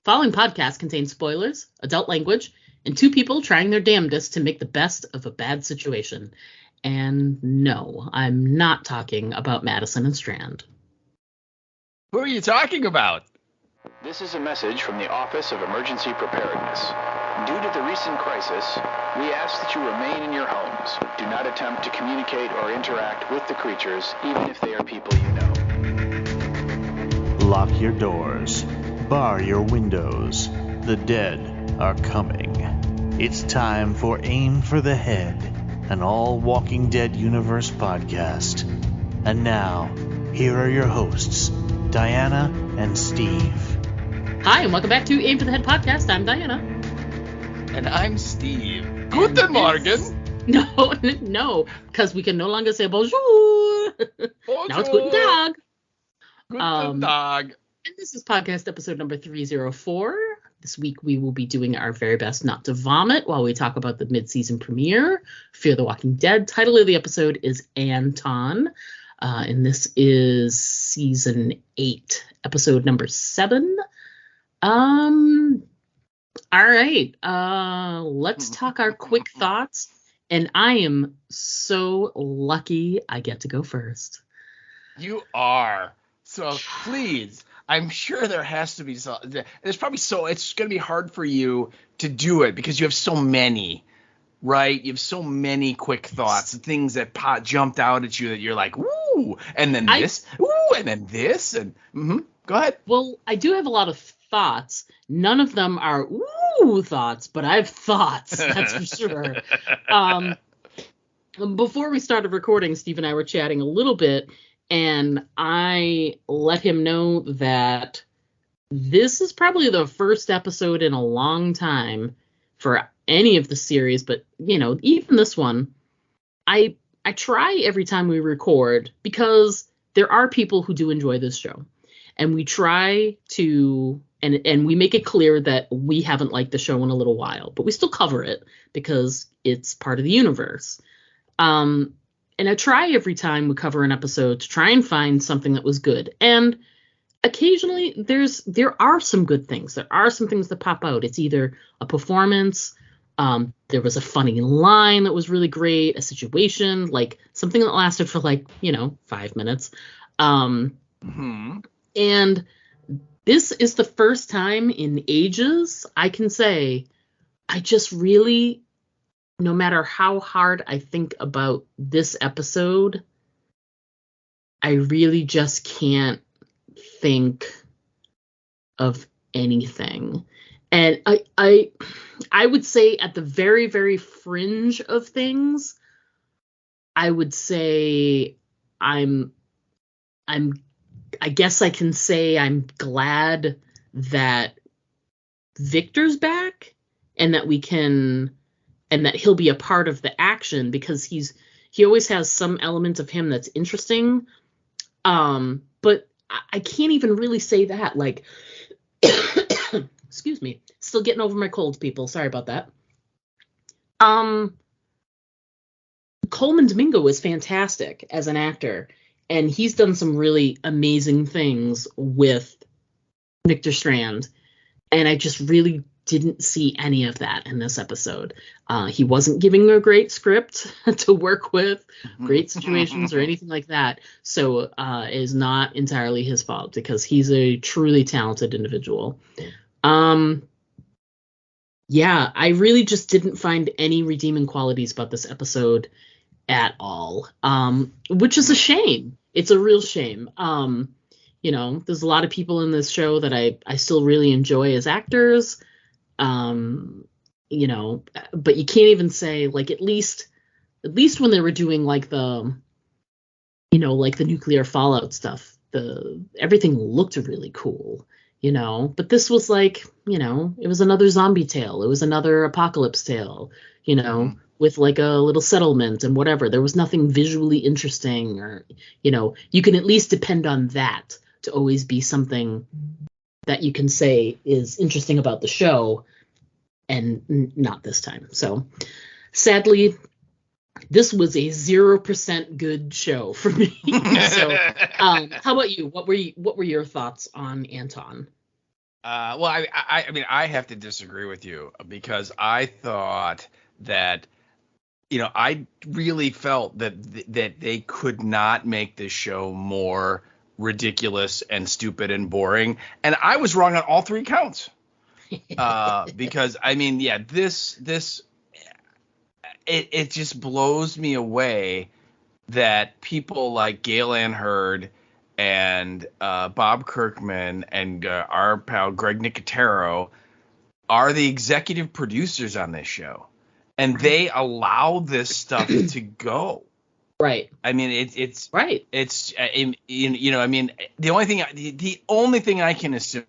Following podcast contains spoilers, adult language, and two people trying their damnedest to make the best of a bad situation. And no, I'm not talking about Madison and Strand. Who are you talking about? This is a message from the Office of Emergency Preparedness. Due to the recent crisis, we ask that you remain in your homes. Do not attempt to communicate or interact with the creatures, even if they are people you know. Lock your doors. Bar your windows. The dead are coming. It's time for Aim for the Head, an all Walking Dead universe podcast. And now, here are your hosts, Diana and Steve. Hi, and welcome back to Aim for the Head podcast. I'm Diana. And I'm Steve. Guten Morgen. No, because we can no longer say bonjour. Bonjour. Now it's guten Tag. Guten Tag. And this is podcast episode number 304. This week we will be doing our very best not to vomit while we talk about the mid-season premiere, Fear the Walking Dead. Title of the episode is Anton, and this is season 8, episode number 7. All right, let's talk our quick thoughts, and I am so lucky I get to go first. You are. So please, I'm sure there has to be some. There's probably it's going to be hard for you to do it because you have so many, right? You have so many quick thoughts, things that jumped out at you that you're like, woo, and then this, woo, and then this, and go ahead. Well, I do have a lot of thoughts. None of them are woo thoughts, but I have thoughts. That's for sure. Before we started recording, Steve and I were chatting a little bit. And I let him know that this is probably the first episode in a long time for any of the series. But, you know, even this one, I try every time we record because there are people who do enjoy this show. And we try to and we make it clear that we haven't liked the show in a little while. But we still cover it because it's part of the universe. And I try every time we cover an episode to try and find something that was good. And occasionally there are some good things. There are some things that pop out. It's either a performance, there was a funny line that was really great, a situation, like something that lasted for 5 minutes. And this is the first time in ages I can say I just really, no matter how hard I think about this episode, I really just can't think of anything. And I would say at the very, very fringe of things, I would say I guess I can say I'm glad that Victor's back and that and that he'll be a part of the action because he always has some element of him that's interesting. But I can't even really say that. Like, excuse me, still getting over my cold, people. Sorry about that. Coleman Domingo is fantastic as an actor, and he's done some really amazing things with Victor Strand, and I just really didn't see any of that in this episode. He wasn't giving a great script to work with, great situations or anything like that. So it is not entirely his fault because he's a truly talented individual. Yeah, I really just didn't find any redeeming qualities about this episode at all, which is a shame. It's a real shame. There's a lot of people in this show that I still really enjoy as actors. But you can't even say, like, at least when they were doing like the nuclear fallout stuff, everything looked really cool, but this was like, it was another zombie tale. It was another apocalypse tale, with like a little settlement and whatever. There was nothing visually interesting or, you can at least depend on that to always be something that you can say is interesting about the show, and not this time. So sadly, this was a 0% good show for me. So how about you? What were your thoughts on Anton? Well, I mean, I have to disagree with you because I thought that, I really felt that that they could not make this show more ridiculous and stupid and boring, and I was wrong on all three counts. Because I mean, yeah, it just blows me away that people like Gail Ann Hurd and Bob Kirkman and our pal Greg Nicotero are the executive producers on this show, and they allow this stuff to go. Right. I mean, it's right. It's I mean, the only thing I can assume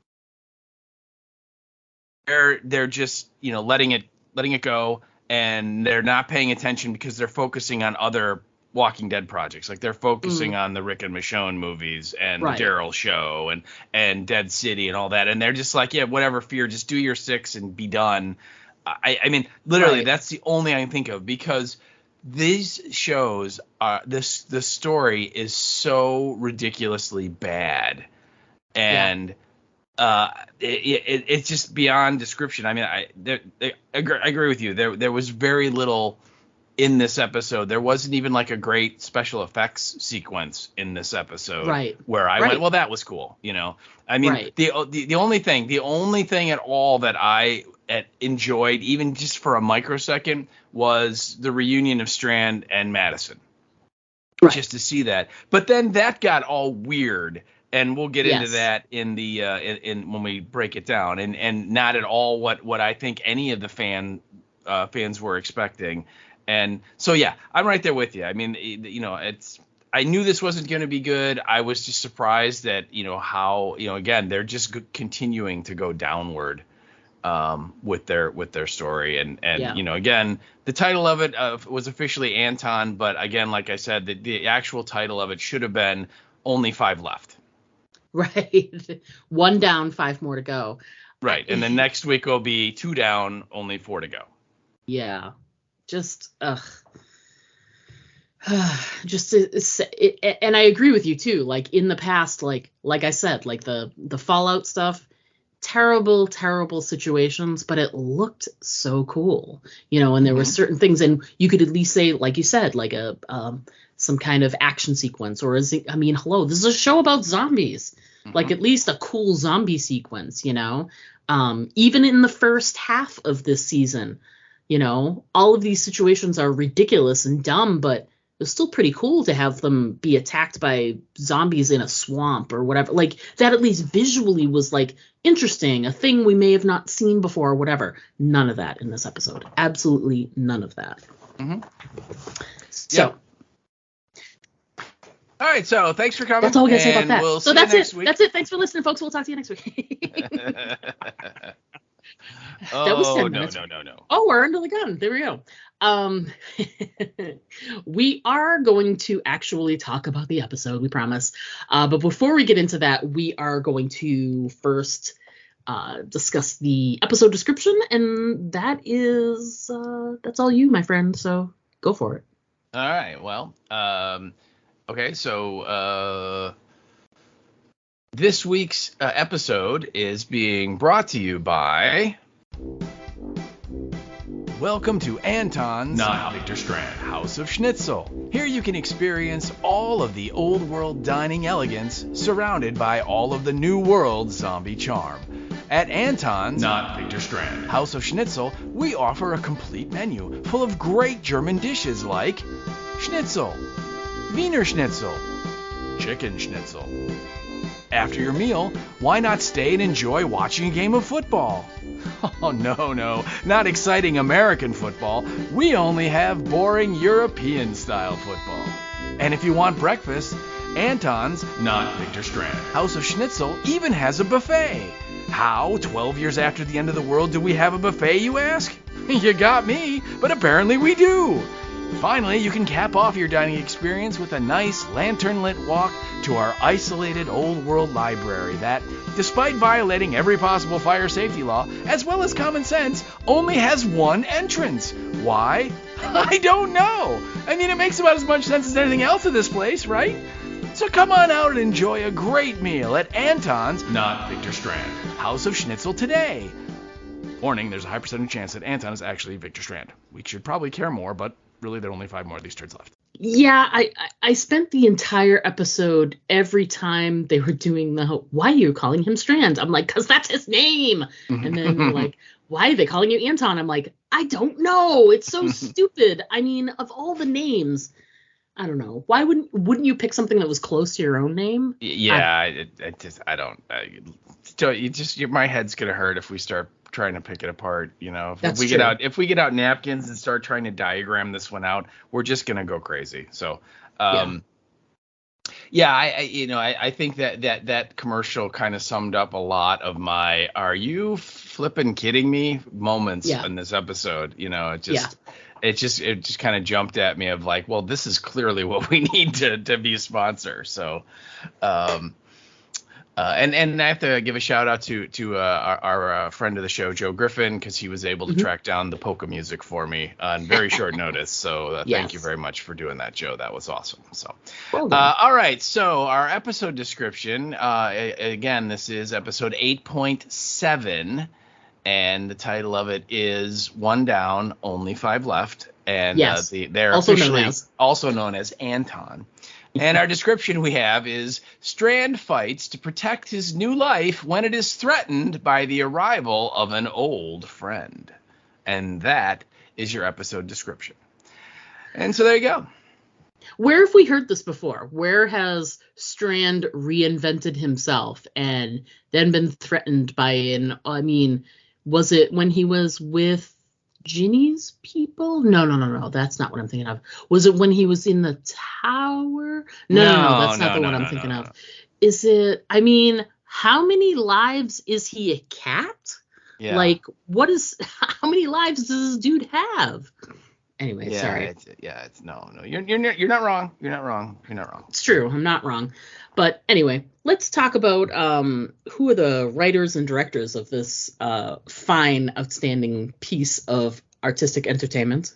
they're just letting it go, and they're not paying attention because they're focusing on other Walking Dead projects. Like they're focusing on the Rick and Michonne movies and the Daryl show and Dead City and all that. And they're just like, yeah, whatever, Fear, just do your 6 and be done. I mean, literally, that's the only I can think of, because these shows the story is so ridiculously bad, and it's just beyond description. I mean, I agree with you. There was very little in this episode. There wasn't even like a great special effects sequence in this episode, where I went, well, that was cool. I mean, the only thing at all that I enjoyed, even just for a microsecond, was the reunion of Strand and Madison, just to see that. But then that got all weird, and we'll get into that in the in when we break it down, and not at all what I think any of the fans were expecting. And so, yeah, I'm right there with you. I mean, I knew this wasn't going to be good. I was just surprised that, how, again, they're just continuing to go downward with their story. And again, the title of it was officially Anton. But again, like I said, the actual title of it should have been Only 5 Left. Right. 1 down, 5 more to go. Right. And then next week will be 2 down, only 4 to go. Yeah. Just, and I agree with you too. Like in the past, like I said, like the Fallout stuff, terrible situations, but it looked so cool, and there were certain things, and you could at least say, like you said, like a some kind of action sequence, or hello, this is a show about zombies, like at least a cool zombie sequence, even in the first half of this season. All of these situations are ridiculous and dumb, but it's still pretty cool to have them be attacked by zombies in a swamp or whatever. Like that at least visually was like interesting, a thing we may have not seen before or whatever. None of that in this episode. Absolutely none of that. So. All right, so thanks for coming. That's all we got to say about that. We'll so that's it. Week. That's it. Thanks for listening, folks. We'll talk to you next week. That was 10 minutes. No. Oh, we're under the gun. There we go. We are going to actually talk about the episode, we promise. But before we get into that, we are going to first discuss the episode description, and that's all you, my friend. So go for it. All right. Well, okay. So this week's episode is being brought to you by. Welcome to Anton's Not Victor Strand House of Schnitzel. Here you can experience all of the old world dining elegance surrounded by all of the new world zombie charm. At Anton's Not Victor Strand House of Schnitzel, we offer a complete menu full of great German dishes like Schnitzel, Wiener Schnitzel, Chicken Schnitzel. After your meal, why not stay and enjoy watching a game of football? Oh, no, not exciting American football. We only have boring European-style football. And if you want breakfast, Anton's Not Victor Strand House of Schnitzel even has a buffet. How, 12 years after the end of the world, do we have a buffet, you ask? You got me, but apparently we do. Finally, you can cap off your dining experience with a nice lantern-lit walk to our isolated old-world library that, despite violating every possible fire safety law, as well as common sense, only has one entrance. Why? I don't know. I mean, it makes about as much sense as anything else in this place, right? So come on out and enjoy a great meal at Anton's Not Victor Strand. House of Schnitzel today. Warning, there's a high percentage chance that Anton is actually Victor Strand. We should probably care more, but really there are only 5 more of these turds left. Yeah, I spent the entire episode every time they were doing why are you calling him Strand? I'm like, because that's his name. And then they're like, why are they calling you Anton? I'm like, I don't know. It's so stupid. I mean, of all the names, I don't know. Why wouldn't you pick something that was close to your own name? Yeah, my head's gonna hurt if we start trying to pick it apart. You know, if we get out napkins and start trying to diagram this one out, we're just gonna go crazy. So, I think that commercial kind of summed up a lot of my "Are you flippin' kidding me?" moments in this episode. You know, it just kind of jumped at me of like, well, this is clearly what we need to be a sponsor. So, and I have to give a shout out to our friend of the show, Joe Griffin, because he was able to track down the polka music for me on very short notice. So thank you very much for doing that, Joe. That was awesome. So, all right. So our episode description, again, this is episode 8.7. And the title of it is One Down, Only 5 Left. And they're also known as Anton. And our description we have is Strand fights to protect his new life when it is threatened by the arrival of an old friend. And that is your episode description. And so there you go. Where have we heard this before? Where has Strand reinvented himself and then been threatened by was it when he was with Ginny's people? No. That's not what I'm thinking of. Was it when he was in the tower? No, that's not the one I'm thinking of. Is it, how many lives is he a cat? Yeah. Like, how many lives does this dude have? Anyway, sorry. You're not wrong. You're not wrong. It's true. I'm not wrong. But anyway, let's talk about who are the writers and directors of this fine, outstanding piece of artistic entertainment.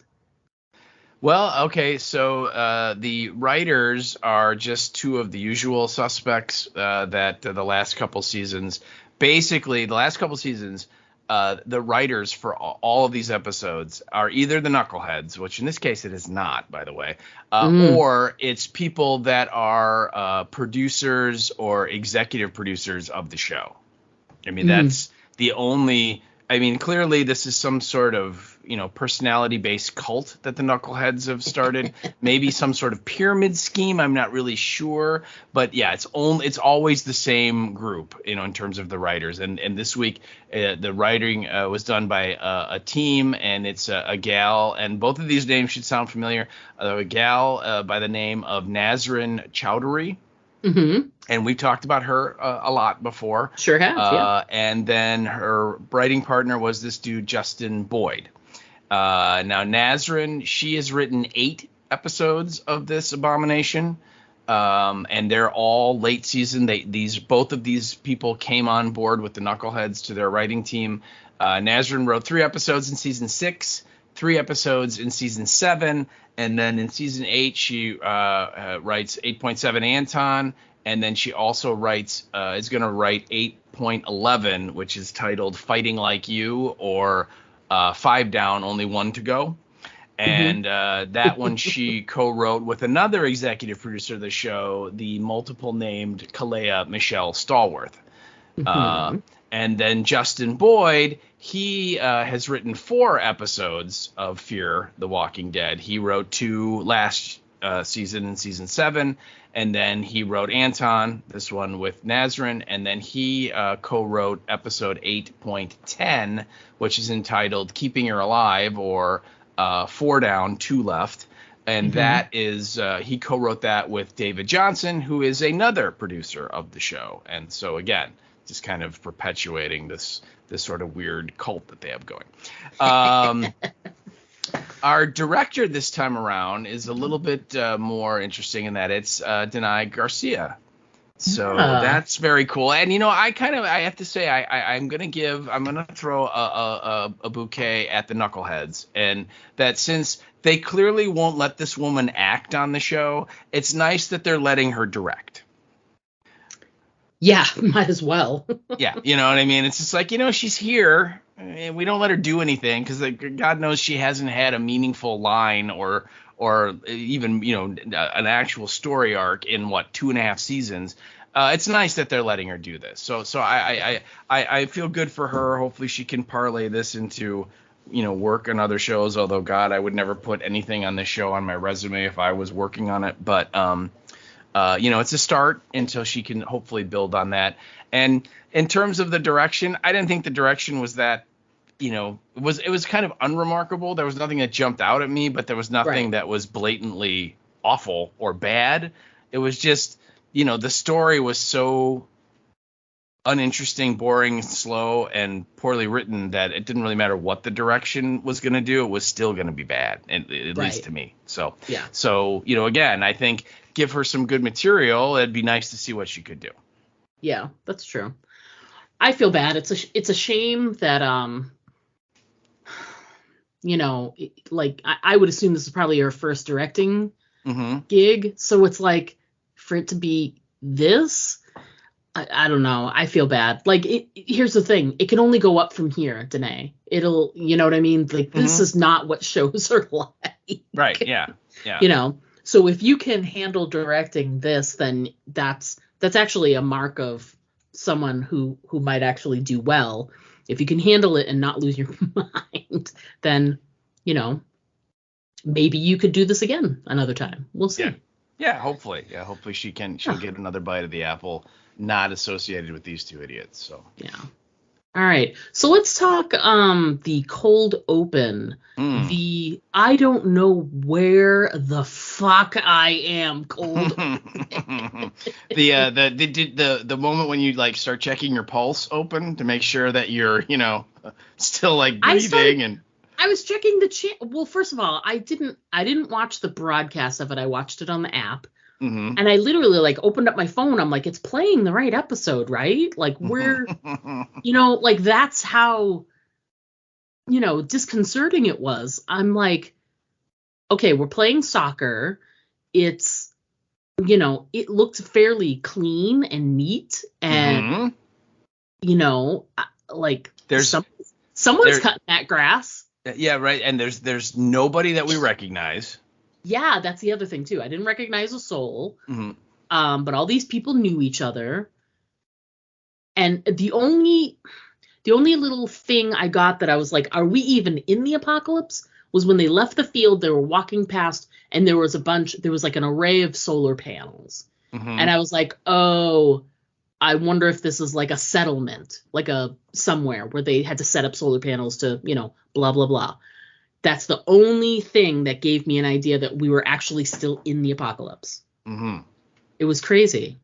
Well, okay, so the writers are just 2 of the usual suspects that the last couple seasons. Basically, the last couple seasons, the writers for all of these episodes are either the knuckleheads, which in this case it is not, by the way, or it's people that are producers or executive producers of the show. That's the only. Clearly this is some sort of, personality-based cult that the knuckleheads have started. Maybe some sort of pyramid scheme. I'm not really sure. But yeah, it's always the same group, in terms of the writers. And this week, the writing was done by a team, and it's a gal. And both of these names should sound familiar. A gal by the name of Nazrin Chowdhury. Mm-hmm. And we talked about her a lot before. Sure have, yeah. And then her writing partner was this dude, Justin Boyd. Now, Nazrin, she has written 8 episodes of this abomination, and they're all late season. Both of these people came on board with the Knuckleheads to their writing team. Nazrin wrote 3 episodes in season 6, 3 episodes in season 7, and then in season 8 she writes 8.7 Anton, and then she also is going to write 8.11, which is titled Fighting Like You, or 5 Down, Only 1 to Go. And that one she co-wrote with another executive producer of the show, the multiple named Kalea Michelle Stallworth. And then Justin Boyd, he has written 4 episodes of Fear the Walking Dead. He wrote 2 last season in season 7, and then he wrote Anton, this one with Nazrin, and then he co-wrote episode 8.10, which is entitled Keeping Her Alive, or 4 Down, 2 Left. And that is, he co-wrote that with David Johnson, who is another producer of the show. And so, again, just kind of perpetuating this sort of weird cult that they have going. Our director this time around is a little bit more interesting in that it's Denai Garcia. So Yeah. that's very cool. And I have to say I'm gonna throw a bouquet at the knuckleheads, and that since they clearly won't let this woman act on the show, it's nice that they're letting her direct. Yeah, might as well. Yeah, you know what I mean? It's just like, she's here and we don't let her do anything because God knows she hasn't had a meaningful line or even, an actual story arc in 2.5 seasons. It's nice that they're letting her do this. So I feel good for her. Hopefully she can parlay this into, work on other shows. Although, God, I would never put anything on this show on my resume if I was working on it. But, it's a start until she can hopefully build on that. And in terms of the direction, I didn't think the direction was that, it was kind of unremarkable. There was nothing that jumped out at me, but there was nothing that was blatantly awful or bad. It was just, the story was so uninteresting, boring, slow, and poorly written that it didn't really matter what the direction was going to do. It was still going to be bad, at least to me. So, yeah. So, again, I think give her some good material. It'd be nice to see what she could do. Yeah, that's true. I feel bad. It's a shame that I would assume this is probably her first directing gig, so it's like for it to be this, I don't know. I feel bad. Like, here's the thing: it can only go up from here, Danae. It'll, you know what I mean? Like, this is not what shows are like. Right? Yeah. So if you can handle directing this, then that's actually a mark of someone who might actually do well. If you can handle it and not lose your mind, then, maybe you could do this again another time. We'll see. Yeah, hopefully. Yeah, hopefully she'll get another bite of the apple not associated with these two idiots. So yeah. All right. So let's talk the cold open. I don't know where the fuck I am cold. the moment when you start checking your pulse open to make sure that you're, still breathing I was checking the well, first of all, I didn't watch the broadcast of it. I watched it on the app. And I literally opened up my phone. I'm like, it's playing the right episode, right? Like, we're, that's how, disconcerting it was. I'm like, okay, we're playing soccer. It's, it looked fairly clean and neat. And, there's someone's cutting that grass. Yeah, right. And there's nobody that we recognize. Yeah, that's the other thing too. I didn't recognize a soul, but all these people knew each other. And the only little thing I got that I was like, are we even in the apocalypse? Was when they left the field, they were walking past, and there was an array of solar panels. And I was like, oh, I wonder if this is like a settlement, like somewhere where they had to set up solar panels to, blah, blah, blah. That's the only thing that gave me an idea that we were actually still in the apocalypse. It was crazy.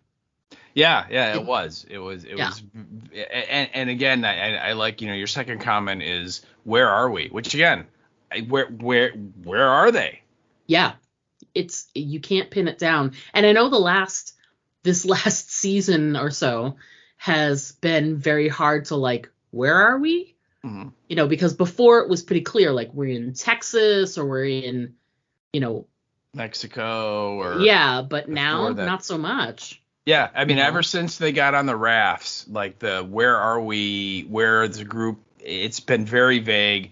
Yeah, it was. And again, I like, your second comment is, where are we? Which again, where are they? Yeah, you can't pin it down. And I know this last season or so has been very hard to where are we? Because before it was pretty clear, we're in Texas or we're in, Mexico or but now not so much. Yeah, I mean, ever since they got on the rafts, where are we? Where is the group? It's been very vague,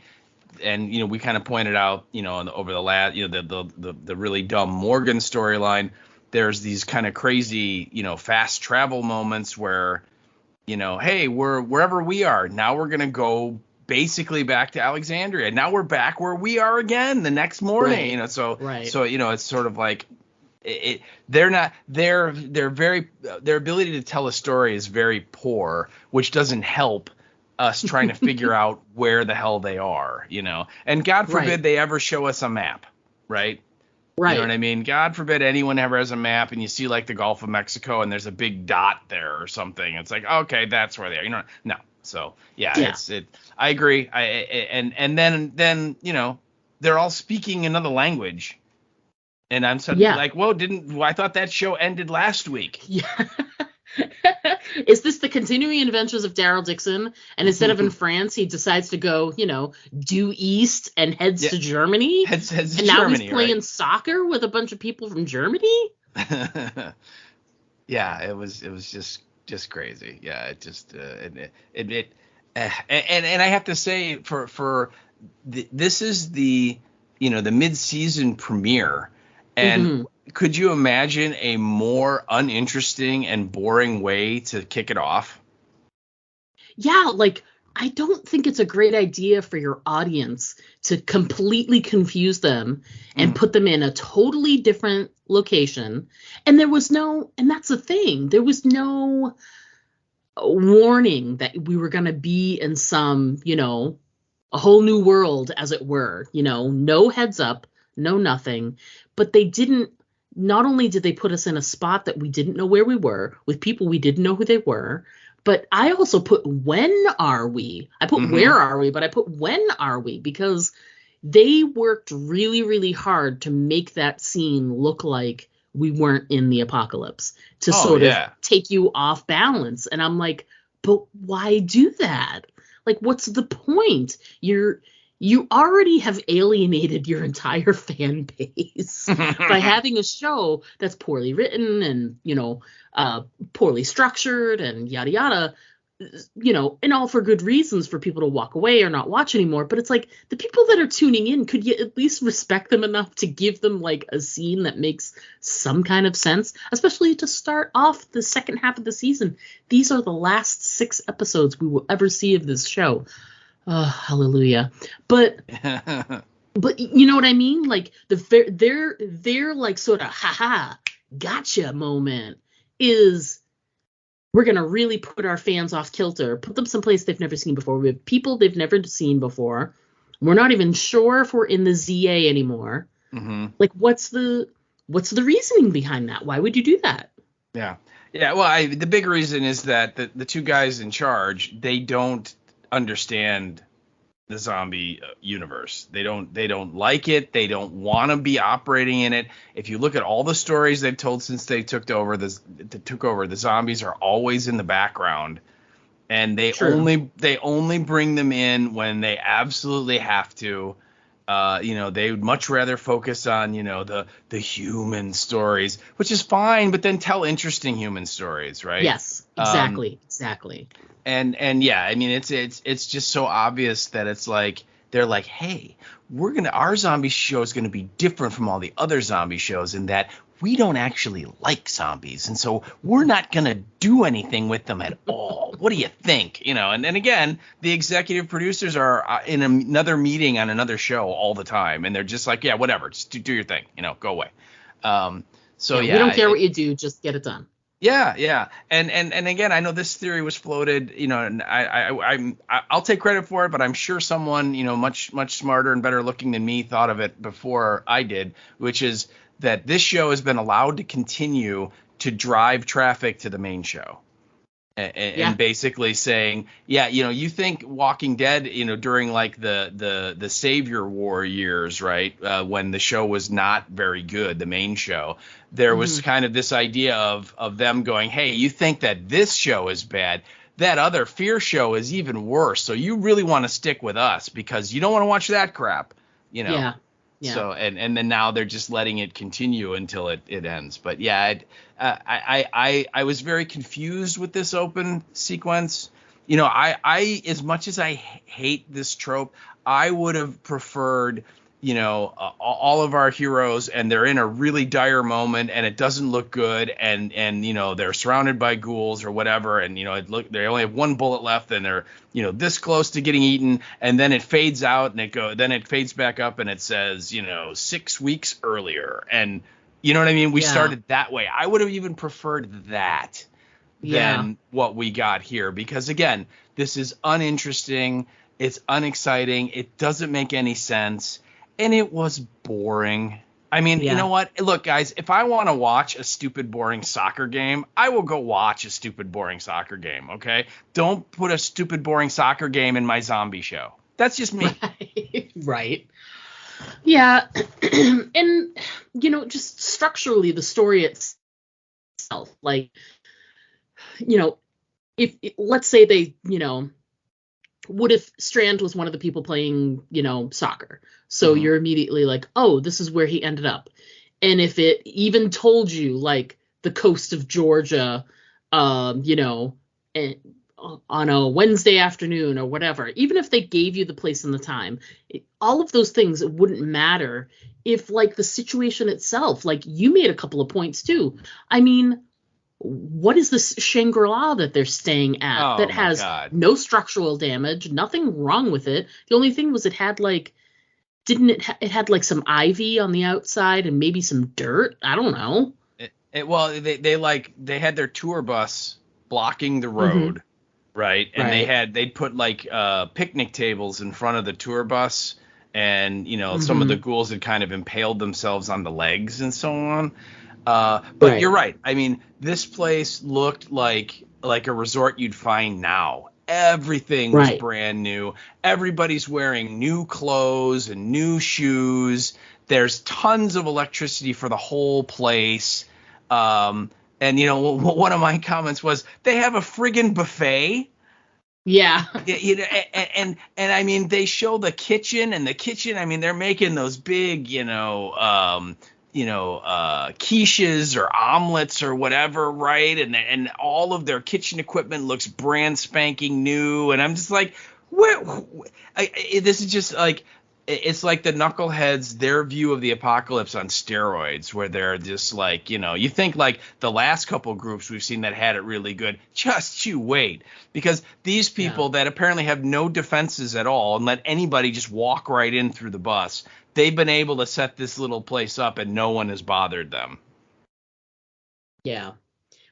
and we kind of pointed out, over the last, the really dumb Morgan storyline. There's these kind of crazy, fast travel moments where, hey, we're wherever we are. Now we're going to go basically back to Alexandria. Now we're back where we are again the next morning, right. So it's sort of like their ability to tell a story is very poor, which doesn't help us trying to figure out where the hell they are, and God forbid they ever show us a map. Right. You know what I mean? God forbid anyone ever has a map and you see the Gulf of Mexico and there's a big dot there or something. It's like, okay, that's where they are. No. So I agree. And then they're all speaking another language. And I'm suddenly whoa, I thought that show ended last week. Yeah. Is this the continuing adventures of Daryl Dixon? And instead of in France, he decides to go, due east and heads to Germany. Heads to and now Germany, he's playing right? soccer with a bunch of people from Germany. Yeah, it was just crazy. Yeah, it just and I have to say this is the the mid-season premiere, and could you imagine a more uninteresting and boring way to kick it off? Yeah, like I don't think it's a great idea for your audience to completely confuse them and put them in a totally different location. And that's the thing, there was no warning that we were going to be in some, a whole new world, as it were, no heads up, no nothing. But not only did they put us in a spot that we didn't know where we were, with people we didn't know who they were, but I also put when are we? I put where are we, but I put when are we? Because they worked really, really hard to make that scene look like we weren't in the apocalypse, to sort of take you off balance. And I'm like, but why do that? Like, what's the point? You already have alienated your entire fan base by having a show that's poorly written and, poorly structured and yada, yada, and all for good reasons for people to walk away or not watch anymore. But it's like, the people that are tuning in, could you at least respect them enough to give them like a scene that makes some kind of sense, especially to start off the second half of the season? These are the last 6 episodes we will ever see of this show. Oh, hallelujah. But you know what I mean? Like their like sort of haha gotcha moment is, we're going to really put our fans off kilter, put them someplace they've never seen before. We have people they've never seen before. We're not even sure if we're in the ZA anymore. Like, what's the reasoning behind that? Why would you do that? Yeah. Well, the big reason is that the 2 guys in charge, they don't understand the zombie universe. They don't like it. They don't want to be operating in it. If you look at all the stories they've told since they took over, the zombies are always in the background, and they only bring them in when they absolutely have to. They would much rather focus on, the human stories, which is fine, but then tell interesting human stories, right? Yes, exactly. And yeah, I mean, it's just so obvious that it's like, they're like, hey, our zombie show is going to be different from all the other zombie shows in that we don't actually like zombies. And so we're not going to do anything with them at all. What do you think? And then again, the executive producers are in another meeting on another show all the time. And they're just like, yeah, whatever, just do your thing, go away. We don't care what you do, just get it done. Yeah. And again, I know this theory was floated, and I'll take credit for it, but I'm sure someone, much smarter and better looking than me thought of it before I did, which is that this show has been allowed to continue to drive traffic to the main show. And basically saying, you think Walking Dead, during like the Savior War years, right, when the show was not very good, the main show, there was kind of this idea of them going, hey, you think that this show is bad, that other Fear show is even worse, so you really want to stick with us because you don't want to watch that crap, Yeah. So and then now they're just letting it continue until it ends. But yeah, I was very confused with this open sequence. I as much as I hate this trope, I would have preferred, all of our heroes, and they're in a really dire moment and it doesn't look good, and they're surrounded by ghouls or whatever, and they only have 1 bullet left and they're this close to getting eaten, and then it fades out and then it fades back up and it says 6 weeks earlier, and you know what I mean? We started that way. I would have even preferred that than what we got here, because again, this is uninteresting, it's unexciting, it doesn't make any sense. And it was boring. I mean, you know what? Look, guys, if I want to watch a stupid, boring soccer game, I will go watch a stupid, boring soccer game, okay? Don't put a stupid, boring soccer game in my zombie show. That's just me. Right. Yeah. And, just structurally, the story itself, like, you know, if let's say they, what if Strand was one of the people playing, soccer? So you're immediately like, oh, this is where he ended up. And if it even told you like the coast of Georgia, and on a Wednesday afternoon or whatever, even if they gave you the place and the time, all of those things, it wouldn't matter if like the situation itself, like you made a couple of points too. I mean, what is this Shangri-La that they're staying at that has no structural damage, nothing wrong with it? The only thing was it had like, it had like some ivy on the outside and maybe some dirt. I don't know. They had their tour bus blocking the road, right? And they'd put like picnic tables in front of the tour bus, and some of the ghouls had kind of impaled themselves on the legs and so on. But you're right. I mean, this place looked like a resort you'd find now. Everything was brand new. Everybody's wearing new clothes and new shoes. There's tons of electricity for the whole place. And one of my comments was, they have a friggin' buffet. Yeah. And I mean, they show the kitchen, I mean, they're making those big, quiches or omelets or whatever, right? And all of their kitchen equipment looks brand spanking new, and I'm just like, this is just like, it's like the knuckleheads, their view of the apocalypse on steroids, where they're just like, you think like the last couple groups we've seen that had it really good, just you wait, because these people that apparently have no defenses at all and let anybody just walk right in through the bus, they've been able to set this little place up and no one has bothered them. Yeah.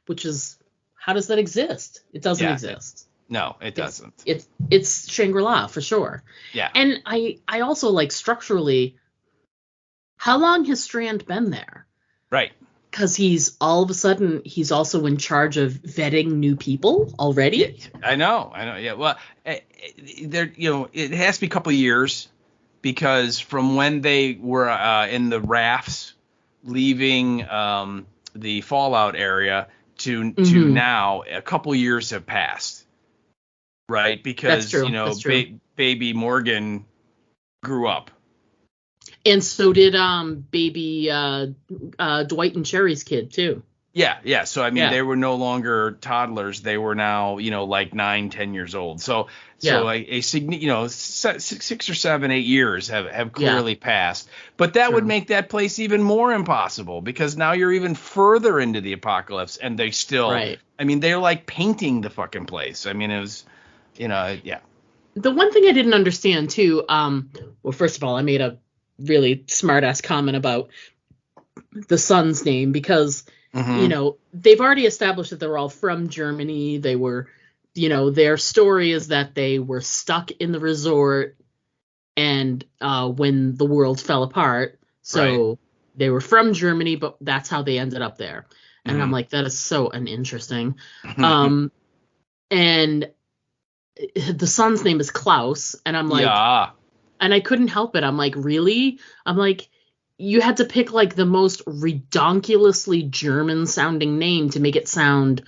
Which is, how does that exist? It doesn't exist. No, it doesn't. It's Shangri-La for sure. Yeah. And I also like structurally, how long has Strand been there? Right. Because he's all of a sudden, he's also in charge of vetting new people already. Yeah, I know. Yeah. Well, it has to be a couple of years, because from when they were in the rafts leaving the Fallout area to now, a couple years have passed. Right, because baby Morgan grew up, and so did baby Dwight and Cherry's kid too. Yeah. So I mean, they were no longer toddlers; they were now like 9-10 years old. So a 6 or 7, 8 years have clearly passed. But that would make that place even more impossible, because now you're even further into the apocalypse, and they still. Right. I mean, they're like painting the fucking place. I mean, it was. The one thing I didn't understand too, well, first of all, I made a really smart-ass comment about the son's name, because, they've already established that they're all from Germany. They were, their story is that they were stuck in the resort and when the world fell apart. So they were from Germany, but that's how they ended up there. And I'm like, that is so uninteresting. And the son's name is Klaus, and I'm like, and I couldn't help it. I'm like, really? I'm like, you had to pick like the most redonkulously German sounding name to make it sound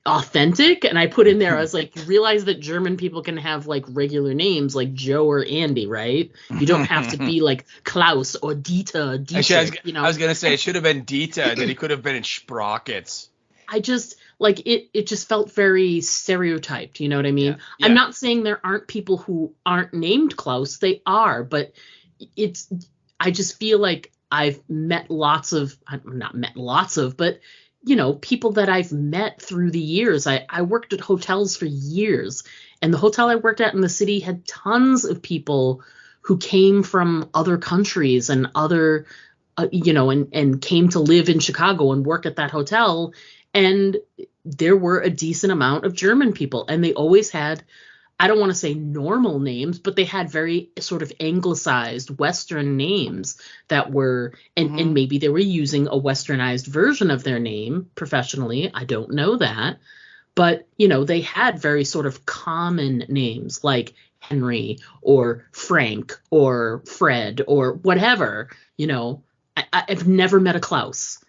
authentic. And I put in there, I was like, you realize that German people can have like regular names like Joe or Andy, right? You don't have to be like Klaus or Dieter. Actually, I was gonna say it should have been Dieter, that he could have been in Sprockets. I just like it just felt very stereotyped, you know what I mean? Yeah. I'm not saying there aren't people who aren't named Klaus, they are, but I just feel like I've met not lots of, but people that I've met through the years. I worked at hotels for years, and the hotel I worked at in the city had tons of people who came from other countries and other and came to live in Chicago and work at that hotel. And there were a decent amount of German people, and they always had, I don't want to say normal names, but they had very sort of anglicized Western names that were, and maybe they were using a Westernized version of their name professionally. I don't know that. But, they had very sort of common names like Henry or Frank or Fred or whatever. I've never met a Klaus,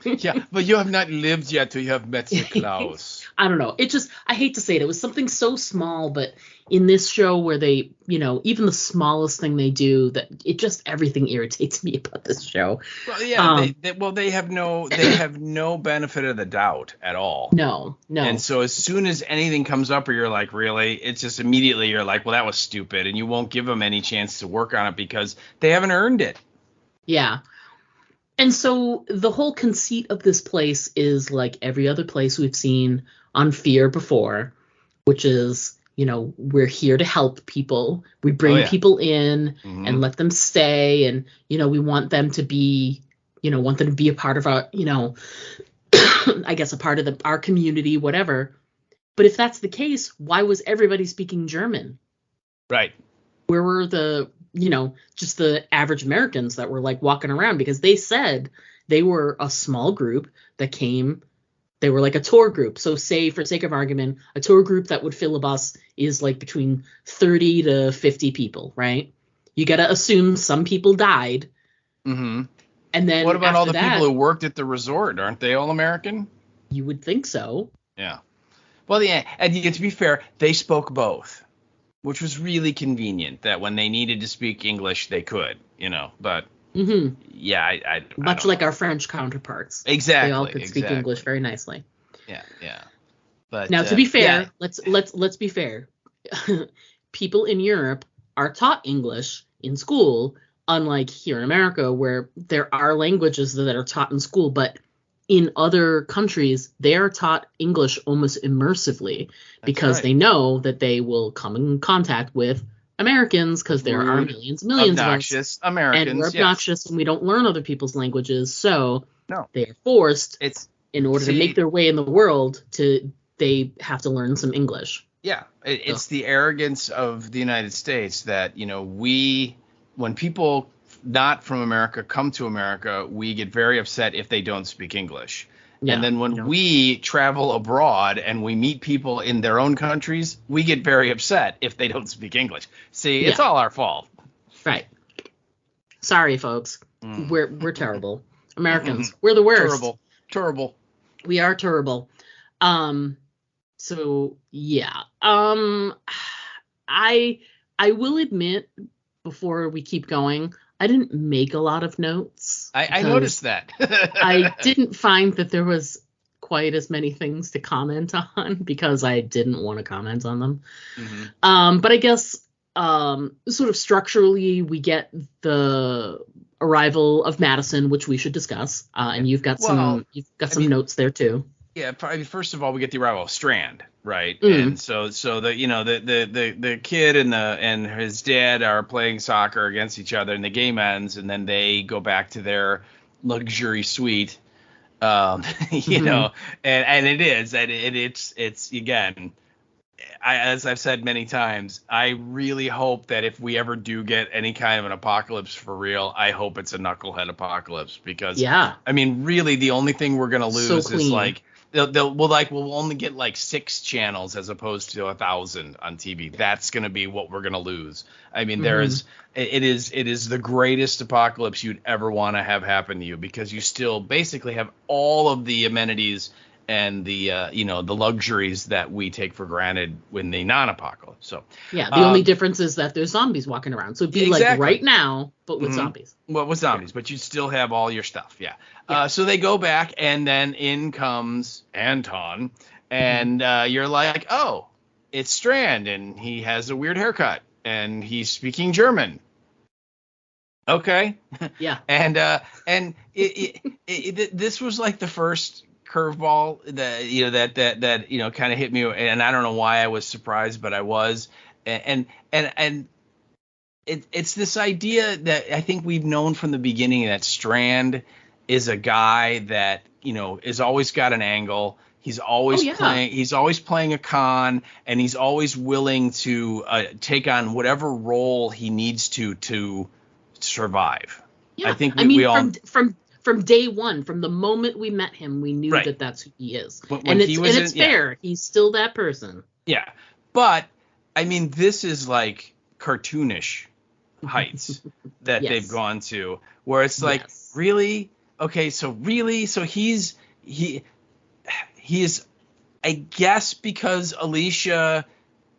Yeah, but you have not lived yet till you have met the Klaus. I don't know. It just, I hate to say it. It was something so small, but in this show where they, even the smallest thing they do, that it just, everything irritates me about this show. Well, yeah, they have no benefit of the doubt at all. No. And so as soon as anything comes up where you're like, really, it's just immediately you're like, well, that was stupid, and you won't give them any chance to work on it because they haven't earned it. Yeah. And so the whole conceit of this place is like every other place we've seen on Fear before, which is, we're here to help people. We bring people in and let them stay. And, we want them to be, a part of our, I guess a part of our community, whatever. But if that's the case, why was everybody speaking German? Right. Where were the, just the average Americans that were like walking around? Because they said they were a small group that came. They were like a tour group. So say, for sake of argument, a tour group that would fill a bus is like between 30 to 50 people, right? You got to assume some people died. Mm-hmm. And then what about all the that, people who worked at the resort? Aren't they all American? You would think so. Yeah. Well, yeah, and to be fair, they spoke both, which was really convenient that when they needed to speak English, they could, but yeah, I much like our French counterparts. Exactly. They all could speak English very nicely. Yeah. But now, to be fair, let's be fair. People in Europe are taught English in school, unlike here in America, where there are languages that are taught in school, but in other countries, they are taught English almost immersively because they know that they will come in contact with Americans, because there are millions and millions obnoxious of us, Americans, and we're obnoxious, and we don't learn other people's languages, so no, they are forced, in order to make their way in the world, they have to learn some English. Yeah, it's the arrogance of the United States that, when people not from America come to America, we get very upset if they don't speak English. Yeah, and then when we travel abroad and we meet people in their own countries, we get very upset if they don't speak English. See, it's all our fault. Right. Sorry, folks. We're terrible. Americans, we're the worst. Terrible. We are terrible. So yeah. I will admit, before we keep going, I didn't make a lot of notes. I noticed that. I didn't find that there was quite as many things to comment on because I didn't want to comment on them. But I guess sort of structurally, we get the arrival of Madison, which we should discuss. And you've got some notes there too. Yeah, probably first of all, we get the arrival of Strand, right? And so the kid and his dad are playing soccer against each other, and the game ends, and then they go back to their luxury suite, and it's again, as I've said many times, I really hope that if we ever do get any kind of an apocalypse for real, I hope it's a knucklehead apocalypse, because I mean, really, the only thing we're gonna lose is like. We'll only get like 6 channels as opposed to 1,000 on TV. That's going to be what we're going to lose. I mean, it is the greatest apocalypse you'd ever want to have happen to you, because you still basically have all of the amenities and the the luxuries that we take for granted in the non-apocalypse. So yeah, the only difference is that there's zombies walking around. So it'd be like right now, but with zombies. Well, with zombies, but you'd still have all your stuff. Yeah. So they go back, and then in comes Anton, and you're like, oh, it's Strand, and he has a weird haircut, and he's speaking German. Okay. Yeah. And this was like the first curveball that kind of hit me, and I don't know why I was surprised, but I was, and it's this idea that I think we've known from the beginning, that Strand is a guy that is always got an angle. He's always playing a con, and he's always willing to take on whatever role he needs to survive. Yeah. I think we all from day one, from the moment we met him, we knew that that's who he is. And it's fair. He's still that person. Yeah. But, I mean, this is like cartoonish heights that they've gone to, where it's like, really? okay, so really, so he is, I guess, because Alicia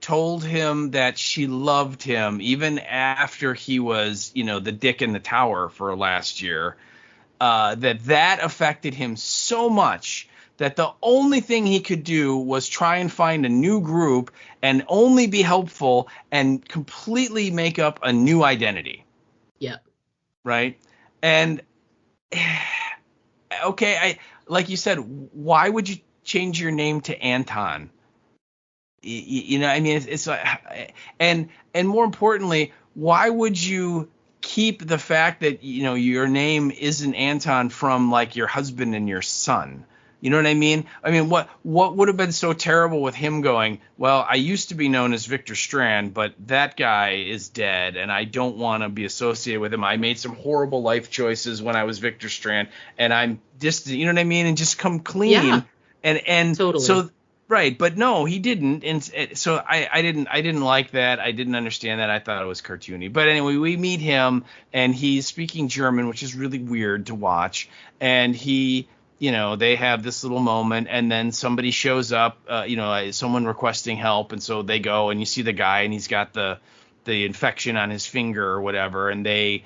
told him that she loved him even after he was, the dick in the tower for last year, that affected him so much that the only thing he could do was try and find a new group and only be helpful and completely make up a new identity. Yeah. Right. And okay, like you said, why would you change your name to Anton? I mean, it's like, and more importantly, why would you keep the fact that, your name isn't Anton from like your husband and your son? You know what I mean? I mean, what would have been so terrible with him going, well, I used to be known as Victor Strand, but that guy is dead and I don't want to be associated with him. I made some horrible life choices when I was Victor Strand and I'm distant, you know what I mean? And just come clean. Yeah. And Totally. So, right. But no, he didn't. And so I didn't like that. I didn't understand that. I thought it was cartoony. But anyway, we meet him and he's speaking German, which is really weird to watch. And he, they have this little moment and then somebody shows up, someone requesting help. And so they go and you see the guy and he's got the infection on his finger or whatever. And they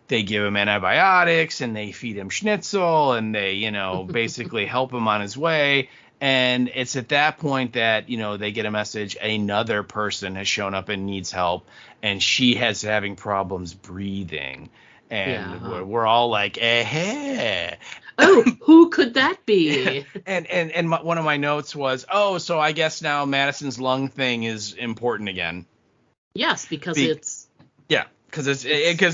give him antibiotics and they feed him schnitzel and they, basically help him on his way. And it's at that point that, they get a message. Another person has shown up and needs help. And she has having problems breathing. And we're all like, eh. Oh, who could that be? and one of my notes was, so I guess now Madison's lung thing is important again. Yes, because it's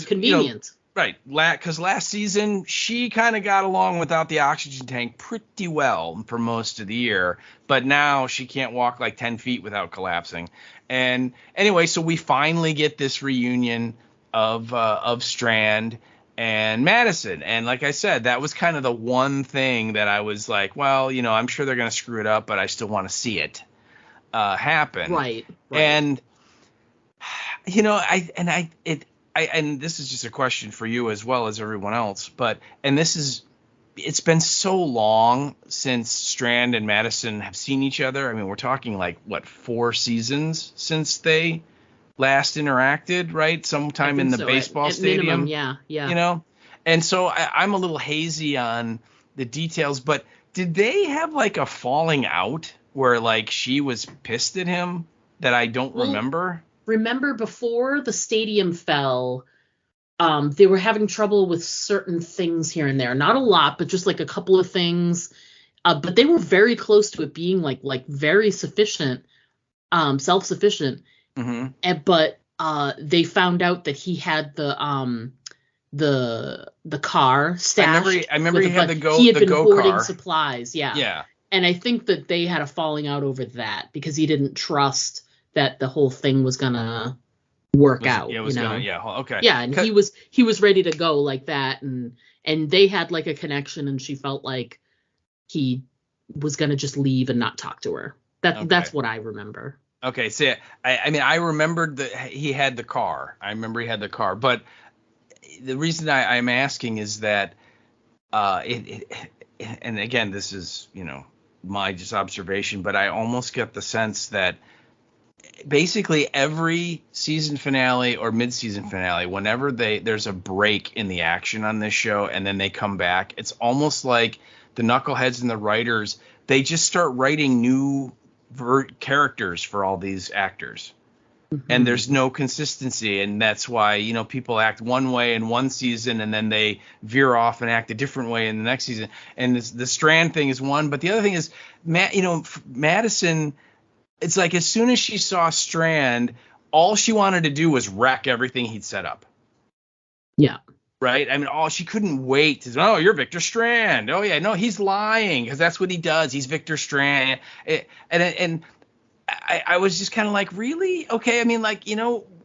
convenient. Right, because last season she kind of got along without the oxygen tank pretty well for most of the year, but now she can't walk like 10 feet without collapsing. And anyway, so we finally get this reunion of Strand and Madison. And like I said, that was kind of the one thing that I was like, well, I'm sure they're going to screw it up, but I still want to see it happen. Right. And, and this is just a question for you as well as everyone else, it's been so long since Strand and Madison have seen each other. I mean, we're talking like, 4 seasons since they last interacted, right? Sometime in the baseball stadium. Minimum, yeah. And so I'm a little hazy on the details, but did they have like a falling out where like she was pissed at him that I don't remember? Remember before the stadium fell, they were having trouble with certain things here and there. Not a lot, but just like a couple of things. But they were very close to it being like very sufficient, self-sufficient. Mm-hmm. But they found out that he had the car stashed. I remember he had he had been hoarding car. Supplies. Yeah. Yeah. And I think that they had a falling out over that because he didn't trust that the whole thing was gonna work out. Okay. Yeah, and he was ready to go like that, and they had like a connection, and she felt like he was gonna just leave and not talk to her. That's what I remember. Okay, so I remembered that he had the car. I remember he had the car, but the reason I'm asking is that and again, this is my just observation, but I almost get the sense that basically every season finale or mid-season finale, whenever there's a break in the action on this show and then they come back, it's almost like the knuckleheads and the writers, they just start writing new characters for all these actors. Mm-hmm. And there's no consistency, and that's why people act one way in one season and then they veer off and act a different way in the next season. And the Strand thing is one, but the other thing is Madison. It's like as soon as she saw Strand, all she wanted to do was wreck everything he'd set up. Yeah. Right? I mean, she couldn't wait to say, oh, you're Victor Strand. Oh, yeah, no, he's lying because that's what he does. He's Victor Strand. And I was just kind of like, really? Okay, I mean, like,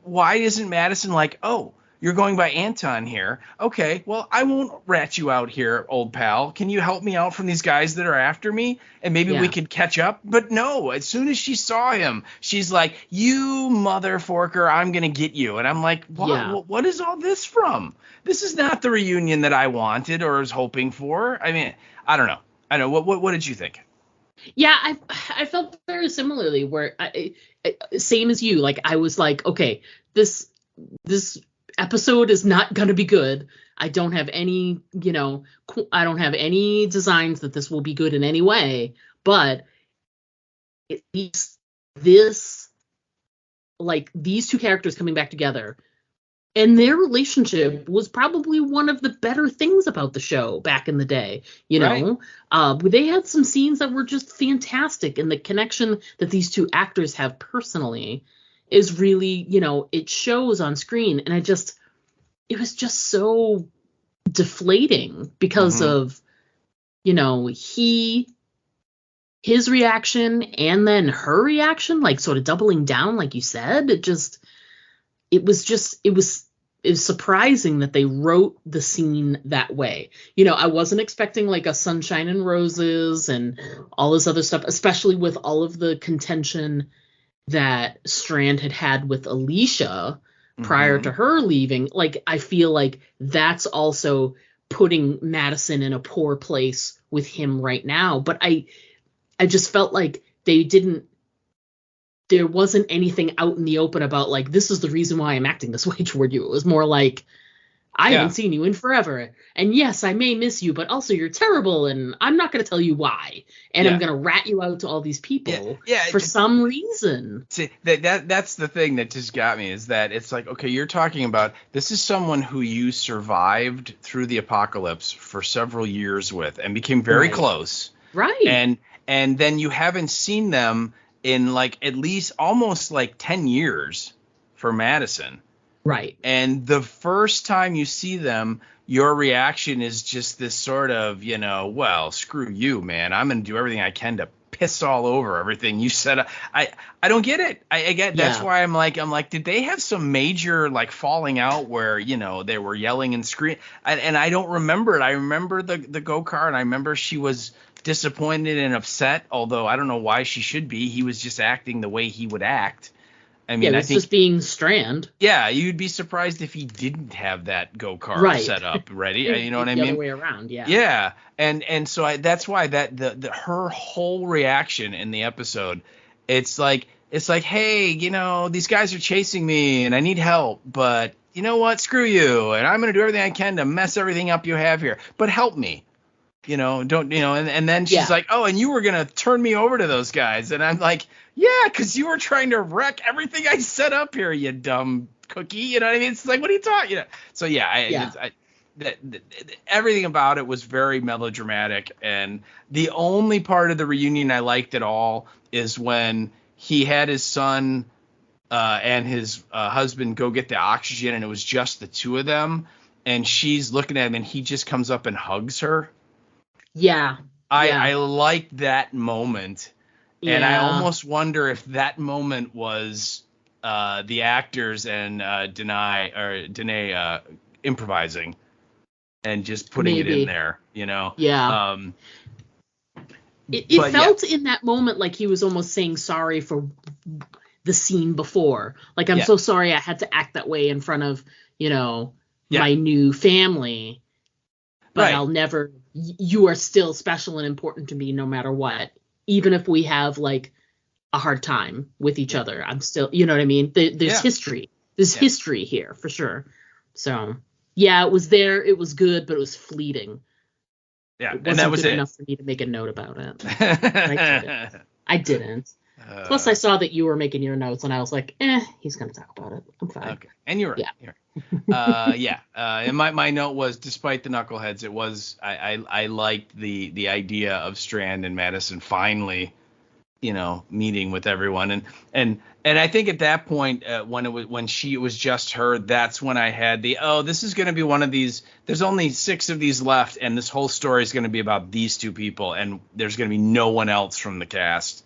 why isn't Madison like, oh, you're going by Anton here. Okay, well, I won't rat you out here, old pal. Can you help me out from these guys that are after me? And maybe we could catch up. But no, as soon as she saw him, she's like, you motherforker, I'm going to get you. And I'm like, what is all this from? This is not the reunion that I wanted or was hoping for. I mean, I don't know. I don't know. What did you think? Yeah, I felt very similarly where same as you. Like, I was like, okay, this episode is not going to be good. I don't have any, I don't have any designs that this will be good in any way, but at least this, like, these two characters coming back together and their relationship was probably one of the better things about the show back in the day. Right. They had some scenes that were just fantastic, and the connection that these two actors have personally is really, it shows on screen. And it was just so deflating because of, his reaction and then her reaction, like sort of doubling down, like you said. It was surprising that they wrote the scene that way. I wasn't expecting like a sunshine and roses and all this other stuff, especially with all of the contention that Strand had with Alicia prior to her leaving. Like, I feel like that's also putting Madison in a poor place with him right now. But I just felt like there wasn't anything out in the open about, like, this is the reason why I'm acting this way toward you. It was more like, I haven't seen you in forever. And yes, I may miss you, but also you're terrible, and I'm not going to tell you why. And I'm going to rat you out to all these people for some reason. See, that's the thing that just got me, is that it's like, okay, you're talking about, this is someone who you survived through the apocalypse for several years with and became very close. Right. And then you haven't seen them in like at least almost like 10 years for Madison. Right. And the first time you see them, your reaction is just this sort of, well, screw you, man. I'm going to do everything I can to piss all over everything you said. I don't get it. I get that's why I'm like, did they have some major like falling out where, they were yelling and screaming? And I don't remember it. I remember the go-kart, and I remember she was disappointed and upset, although I don't know why she should be. He was just acting the way he would act. I mean, I think just being Strand. Yeah, you'd be surprised if he didn't have that go-kart set up ready. You know what I mean? The other way around, yeah. Yeah, and so that's why that her whole reaction in the episode, it's like, hey, these guys are chasing me and I need help, but you know what? Screw you, and I'm gonna do everything I can to mess everything up you have here, but help me. Don't, and then she's like, oh, and you were going to turn me over to those guys. And I'm like, yeah, because you were trying to wreck everything I set up here, you dumb cookie. You know what I mean? It's like, what are you talking? So, everything about it was very melodramatic. And the only part of the reunion I liked at all is when he had his son and his husband go get the oxygen, and it was just the two of them. And she's looking at him, and he just comes up and hugs her. Yeah. I liked that moment. Yeah. And I almost wonder if that moment was the actors and Danae improvising and just putting it in there, Yeah. It felt in that moment like he was almost saying sorry for the scene before. Like, I'm so sorry I had to act that way in front of, my new family. But I'll never, you are still special and important to me no matter what. Even if we have like a hard time with each other, I'm still, you know what I mean? There's history. There's history here for sure. So, it was there. It was good, but it was fleeting. Yeah, and that was good enough for me to make a note about it. I didn't. Plus, I saw that you were making your notes, and I was like, he's going to talk about it. I'm fine. Okay. And you're right. Yeah. And my note was, despite the knuckleheads, it was I liked the idea of Strand and Madison finally, meeting with everyone, and I think at that point when it was just her, that's when I had this is going to be one of these. There's only 6 of these left, and this whole story is going to be about these two people, and there's going to be no one else from the cast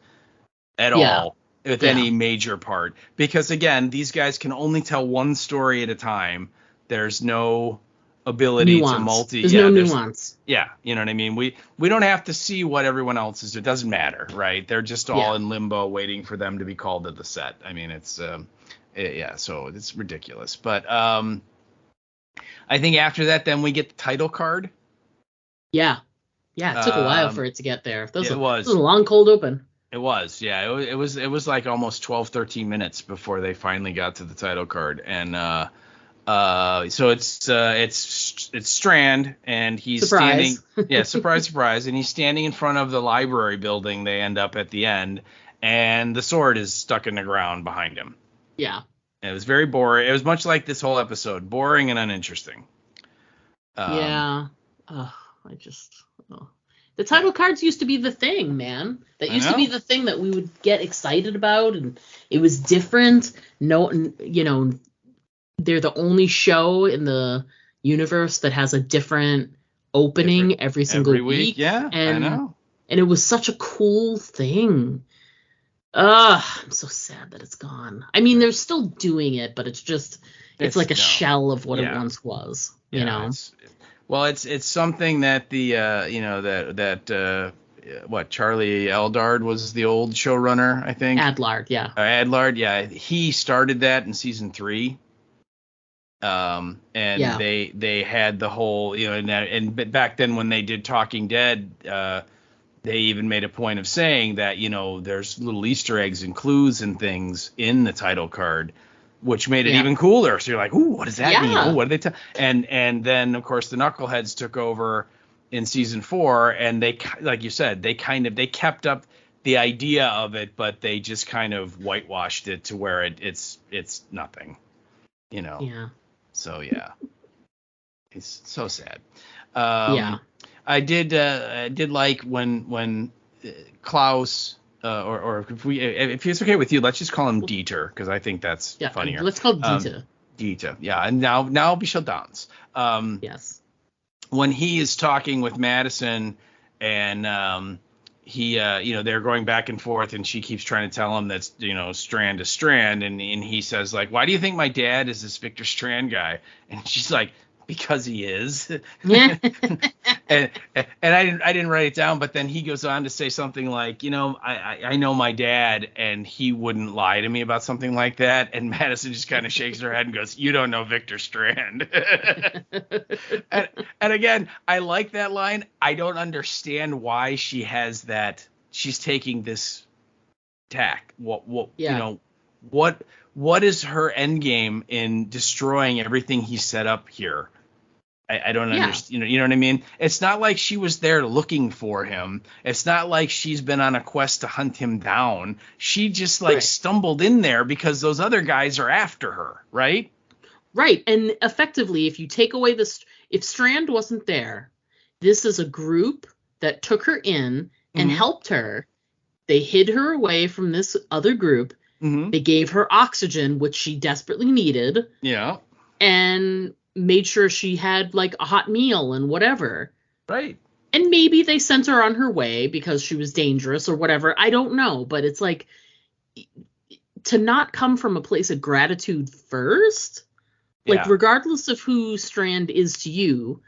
at all with any major part, because again, these guys can only tell one story at a time. There's no ability to nuance. There's no nuance. Yeah, you know what I mean? We don't have to see what everyone else is. It doesn't matter, right? They're just all in limbo waiting for them to be called to the set. I mean, it's so it's ridiculous. But I think after that, then we get the title card. Yeah. Yeah, it took a while for it to get there. It was a long cold open. It was, yeah. It was like almost 12, 13 minutes before they finally got to the title card. And so it's Strand, and he's surprise. standing. Yeah, surprise, and he's standing in front of the library building. They end up at the end, and the sword is stuck in the ground behind him. Yeah. And it was very boring. It was much like this whole episode, boring and uninteresting. Yeah. The title cards used to be the thing, man. That used to be the thing that we would get excited about, and it was different. No, they're the only show in the universe that has a different opening every single week. Yeah, and, I know. And it was such a cool thing. I'm so sad that it's gone. I mean, they're still doing it, but it's like a shell of what it once was. You know. It's something that the Charlie Eldard was the old showrunner, I think. Adlard, yeah. Adlard, yeah. He started that in season 3. They had the whole, and back then when they did Talking Dead, they even made a point of saying that, there's little Easter eggs and clues and things in the title card, which made it even cooler. So you're like, ooh, what does that mean? Oh, what did they tell? And then of course the Knuckleheads took over in season 4, and they, like you said, they kept up the idea of it, but they just kind of whitewashed it to where it's nothing, Yeah. So yeah, it's so sad. I did like when Klaus. Or if it's okay with you, let's just call him Dieter, because I think that's funnier. Let's call Dieter. Dieter, yeah. And now Bichel Dance. Yes. When he is talking with Madison, and he, they're going back and forth, and she keeps trying to tell him that's, Strand to Strand, and he says, like, why do you think my dad is this Victor Strand guy? And she's like, because he is. Yeah. and I didn't write it down, but then he goes on to say something like, I know my dad, and he wouldn't lie to me about something like that. And Madison just kind of shakes her head and goes, you don't know Victor Strand. and again, I like that line. I don't understand why she has that. She's taking this tack. What is her end game in destroying everything he set up here? I don't understand. You know what I mean? It's not like she was there looking for him. It's not like she's been on a quest to hunt him down. She just stumbled in there because those other guys are after her, right? Right. And effectively, if you take away if Strand wasn't there, this is a group that took her in and helped her. They hid her away from this other group. Mm-hmm. They gave her oxygen, which she desperately needed. Yeah. And made sure she had like a hot meal and whatever. Right. And maybe they sent her on her way because she was dangerous or whatever. I don't know. But it's like, to not come from a place of gratitude first, like regardless of who Strand is to you,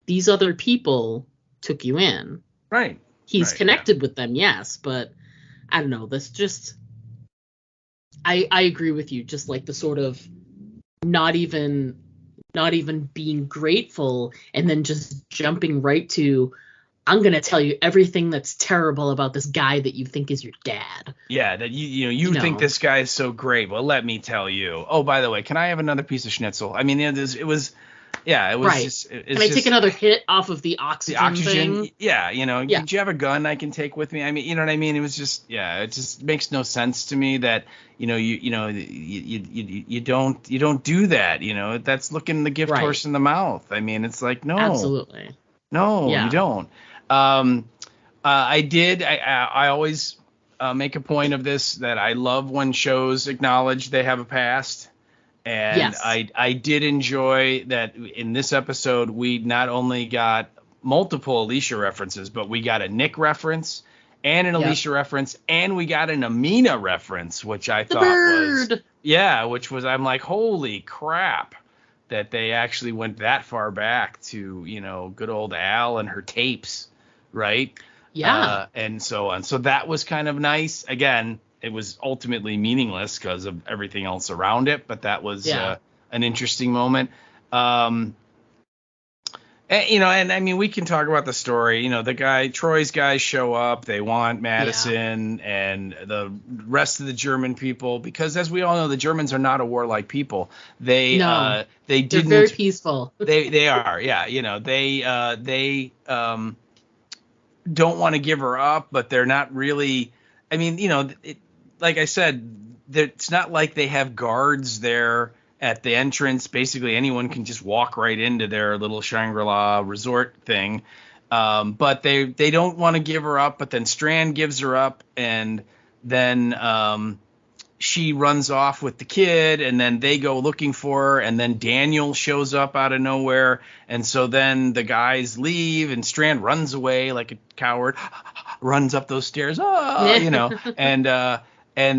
these other people took you in. Right. He's connected with them, yes. But I don't know. That's just... I agree with you. Just like the sort of not even being grateful and then just jumping right to, I'm going to tell you everything that's terrible about this guy that you think is your dad. Yeah, that you think this guy is so great. Well, let me tell you. Oh, by the way, can I have another piece of schnitzel? I mean, it was right. Just... Can I take another hit off of the oxygen thing? Yeah, do you have a gun I can take with me? I mean, you know what I mean? It was just, it just makes no sense to me that, you don't do that. That's looking the gift horse in the mouth. I mean, it's like, no. Absolutely. No, you don't. I always make a point of this, that I love when shows acknowledge they have a past. And yes. I did enjoy that in this episode, we not only got multiple Alicia references, but we got a Nick reference and an Alicia reference, and we got an Amina reference, which I thought was, which was, I'm like, holy crap. that they actually went that far back to, good old Al and her tapes, right? Yeah. And so on. So that was kind of nice. Again, it was ultimately meaningless because of everything else around it, but that was an interesting moment. And I mean, we can talk about the story. Troy's guys show up. They want Madison and the rest of the German people, because as we all know, the Germans are not a warlike people. They're very peaceful. they are. Yeah. They don't want to give her up, but they're not really. I mean, like I said, it's not like they have guards there at the entrance. Basically, anyone can just walk right into their little Shangri-La resort thing. But they don't want to give her up. But then Strand gives her up, and then she runs off with the kid, and then they go looking for her, and then Daniel shows up out of nowhere, and so then the guys leave, and Strand runs away like a coward, runs up those stairs, and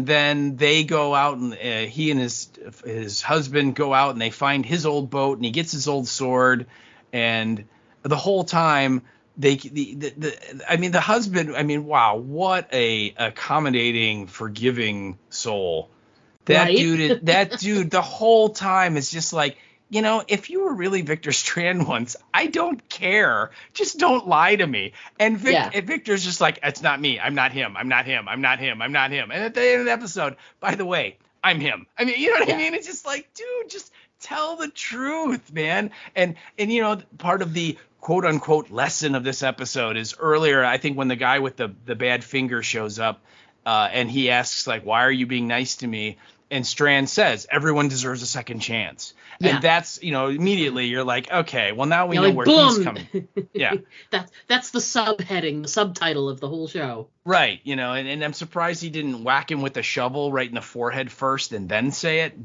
then they go out, and he and his husband go out, and they find his old boat, and he gets his old sword, and the whole time the husband, wow, what a accommodating, forgiving soul. That dude the whole time is just like, if you were really Victor Strand once, I don't care. Just don't lie to me. And Victor's just like, it's not me. I'm not him. I'm not him. I'm not him. I'm not him. And at the end of the episode, by the way, I'm him. I mean, you know what I mean? It's just like, dude, just tell the truth, man. And part of the quote unquote lesson of this episode is earlier, I think, when the guy with the bad finger shows up, and he asks, like, why are you being nice to me? And Strand says, everyone deserves a second chance. Yeah. And that's, immediately you're like, okay, well, now we know where he's coming. Yeah. That's the subheading, the subtitle of the whole show. Right. And I'm surprised he didn't whack him with a shovel right in the forehead first and then say it.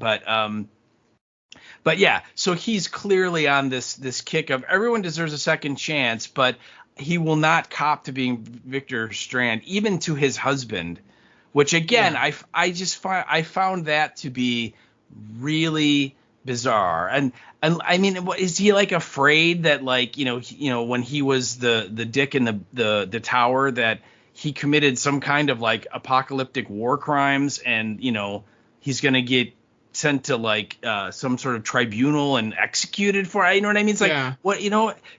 But yeah, so he's clearly on this kick of everyone deserves a second chance, but he will not cop to being Victor Strand, even to his husband, which again, I found that to be really bizarre. And I mean, is he like afraid that, like, when he was the dick in the tower, that he committed some kind of like apocalyptic war crimes, and he's gonna get sent to like some sort of tribunal and executed for it? You know what I mean? It's like, what,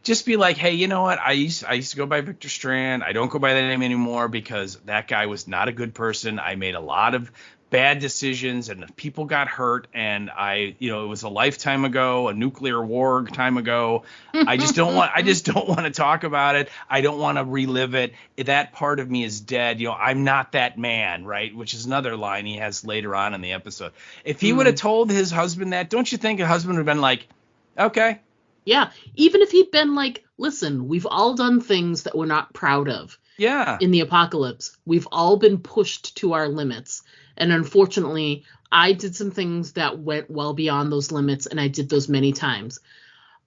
just be like, hey, you know what? I used to go by Victor Strand. I don't go by that name anymore because that guy was not a good person. I made a lot of bad decisions and people got hurt, and it was a lifetime ago, a nuclear war time ago. I just don't want to talk about it. I don't want to relive it. That part of me is dead. I'm not that man, right? Which is another line he has later on in the episode. If he would have told his husband that, don't you think a husband would have been like, okay. Yeah. Even if he'd been like, listen, we've all done things that we're not proud of. Yeah. In the apocalypse, we've all been pushed to our limits. And unfortunately, I did some things that went well beyond those limits, and I did those many times.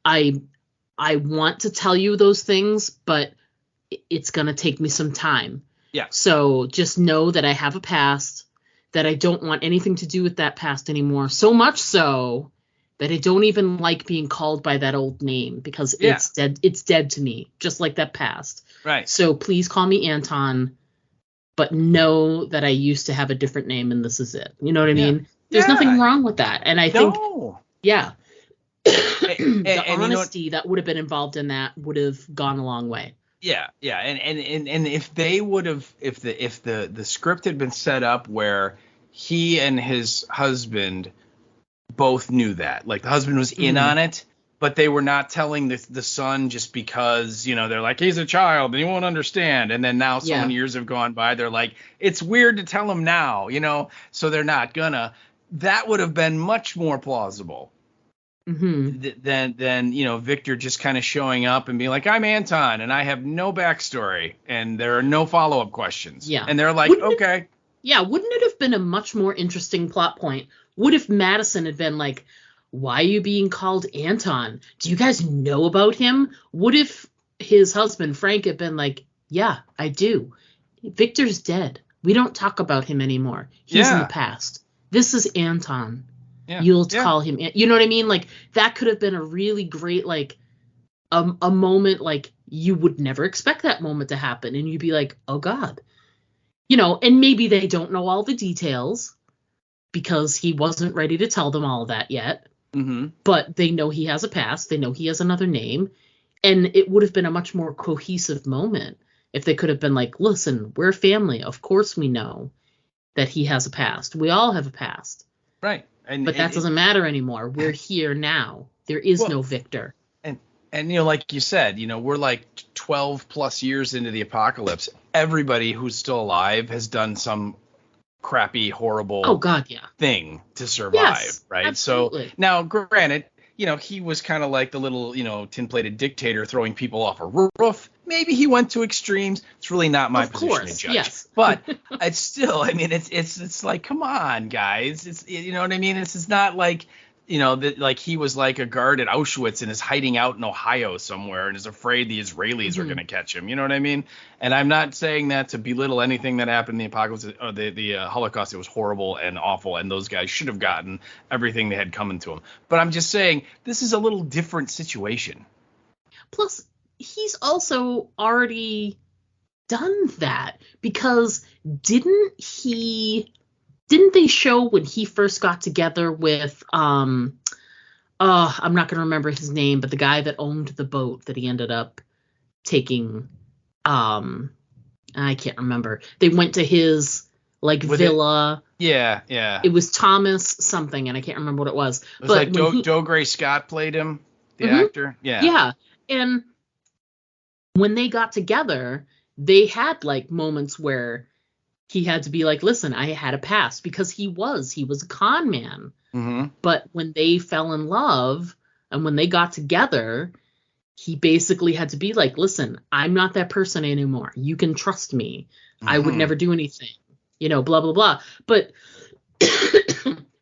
I want to tell you those things, but it's going to take me some time. Yeah. So just know that I have a past, that I don't want anything to do with that past anymore. So much so that I don't even like being called by that old name, because it's dead. It's dead to me, just like that past. Right. So please call me Anton, but know that I used to have a different name, and this is it. You know what I mean? There's nothing wrong with that. And I think, the honesty that would have been involved in that would have gone a long way. Yeah. And if they would have, if the script had been set up where he and his husband both knew that, like the husband was in on it, but they were not telling the son just because, they're like, he's a child and he won't understand. And then now so many years have gone by, they're like, it's weird to tell him now, so they're not gonna. That would have been much more plausible than Victor just kind of showing up and being like, I'm Anton and I have no backstory and there are no follow-up questions. Yeah. And they're like, wouldn't it have been a much more interesting plot point? What if Madison had been like, why are you being called Anton? Do you guys know about him? What if his husband, Frank, had been like, yeah, I do. Victor's dead. We don't talk about him anymore. He's in the past. This is Anton. Yeah. You'll Yeah. call him. You know what I mean? Like, that could have been a really great, like, a moment, like, you would never expect that moment to happen. And you'd be like, oh, God. You know, and maybe they don't know all the details because he wasn't ready to tell them all of that yet. Mm-hmm. But they know he has a past. They know he has another name. And it would have been a much more cohesive moment if they could have been like, listen, we're family. Of course we know that he has a past. We all have a past. Right. But that doesn't matter anymore. We're here now. There is no Victor. And you know, like you said, you know, we're like 12 plus years into the apocalypse. Everybody who's still alive has done some crappy, horrible thing to survive, Yes, right? absolutely. So now, granted, you know, he was kind of like the little, you know, tin-plated dictator throwing people off a roof. Maybe he went to extremes. It's really not my position to judge. Yes. But it's still, I mean, it's like, come on, guys. It's, you know what I mean? It's not like, you know, that like he was like a guard at Auschwitz and is hiding out in Ohio somewhere and is afraid the Israelis are going to catch him. You know what I mean? And I'm not saying that to belittle anything that happened in the apocalypse or the Holocaust. It was horrible and awful, and those guys should have gotten everything they had coming to them. But I'm just saying this is a little different situation. Plus, he's also already done that, because didn't they show when he first got together with I'm not going to remember his name, but the guy that owned the boat that he ended up taking, I can't remember. They went to his like villa. Yeah. It was Thomas something, and I can't remember what it was. It was like Doe Gray Scott played him, the actor. Yeah. Yeah. And when they got together, they had like moments where he had to be like, listen, I had a past, because he was a con man. Mm-hmm. But when they fell in love and when they got together, he basically had to be like, listen, I'm not that person anymore. You can trust me. Mm-hmm. I would never do anything, you know, blah, blah, blah. But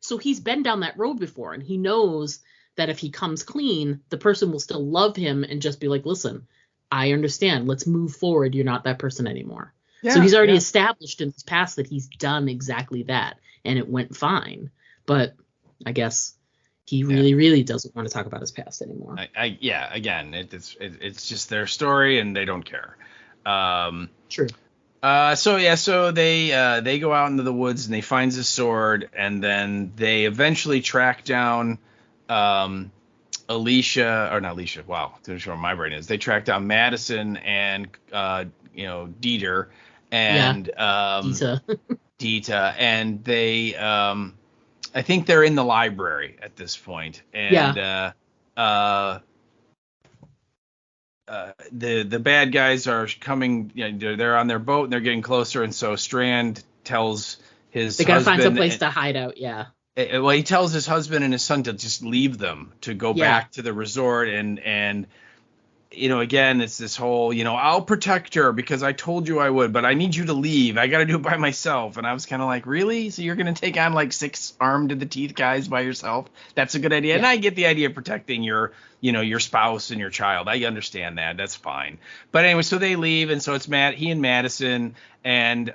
so he's been down that road before, and he knows that if he comes clean, the person will still love him and just be like, listen, I understand. Let's move forward. You're not that person anymore. Yeah, so he's already established in his past that he's done exactly that, and it went fine. But I guess he really doesn't want to talk about his past anymore. Again, it's just their story, and they don't care. True. So they go out into the woods and they find his sword, and then they eventually track down Alicia, or not Alicia. Wow, I'm not sure where my brain is. They track down Madison and Dieter and Dita, and they I think they're in the library at this point, and the bad guys are coming. You know, they're on their boat and they're getting closer, and so Strand tells his they gotta find some place to hide out. Yeah. Well, he tells his husband and his son to just leave them, to go back to the resort, and you know, again, it's this whole, you know, I'll protect her because I told you I would, but I need you to leave. I got to do it by myself. And I was kind of like, really? So you're going to take on like 6 armed to the teeth guys by yourself? That's a good idea. Yeah. And I get the idea of protecting your spouse and your child. I understand that. That's fine. But anyway, so they leave. And so it's he and Madison, and,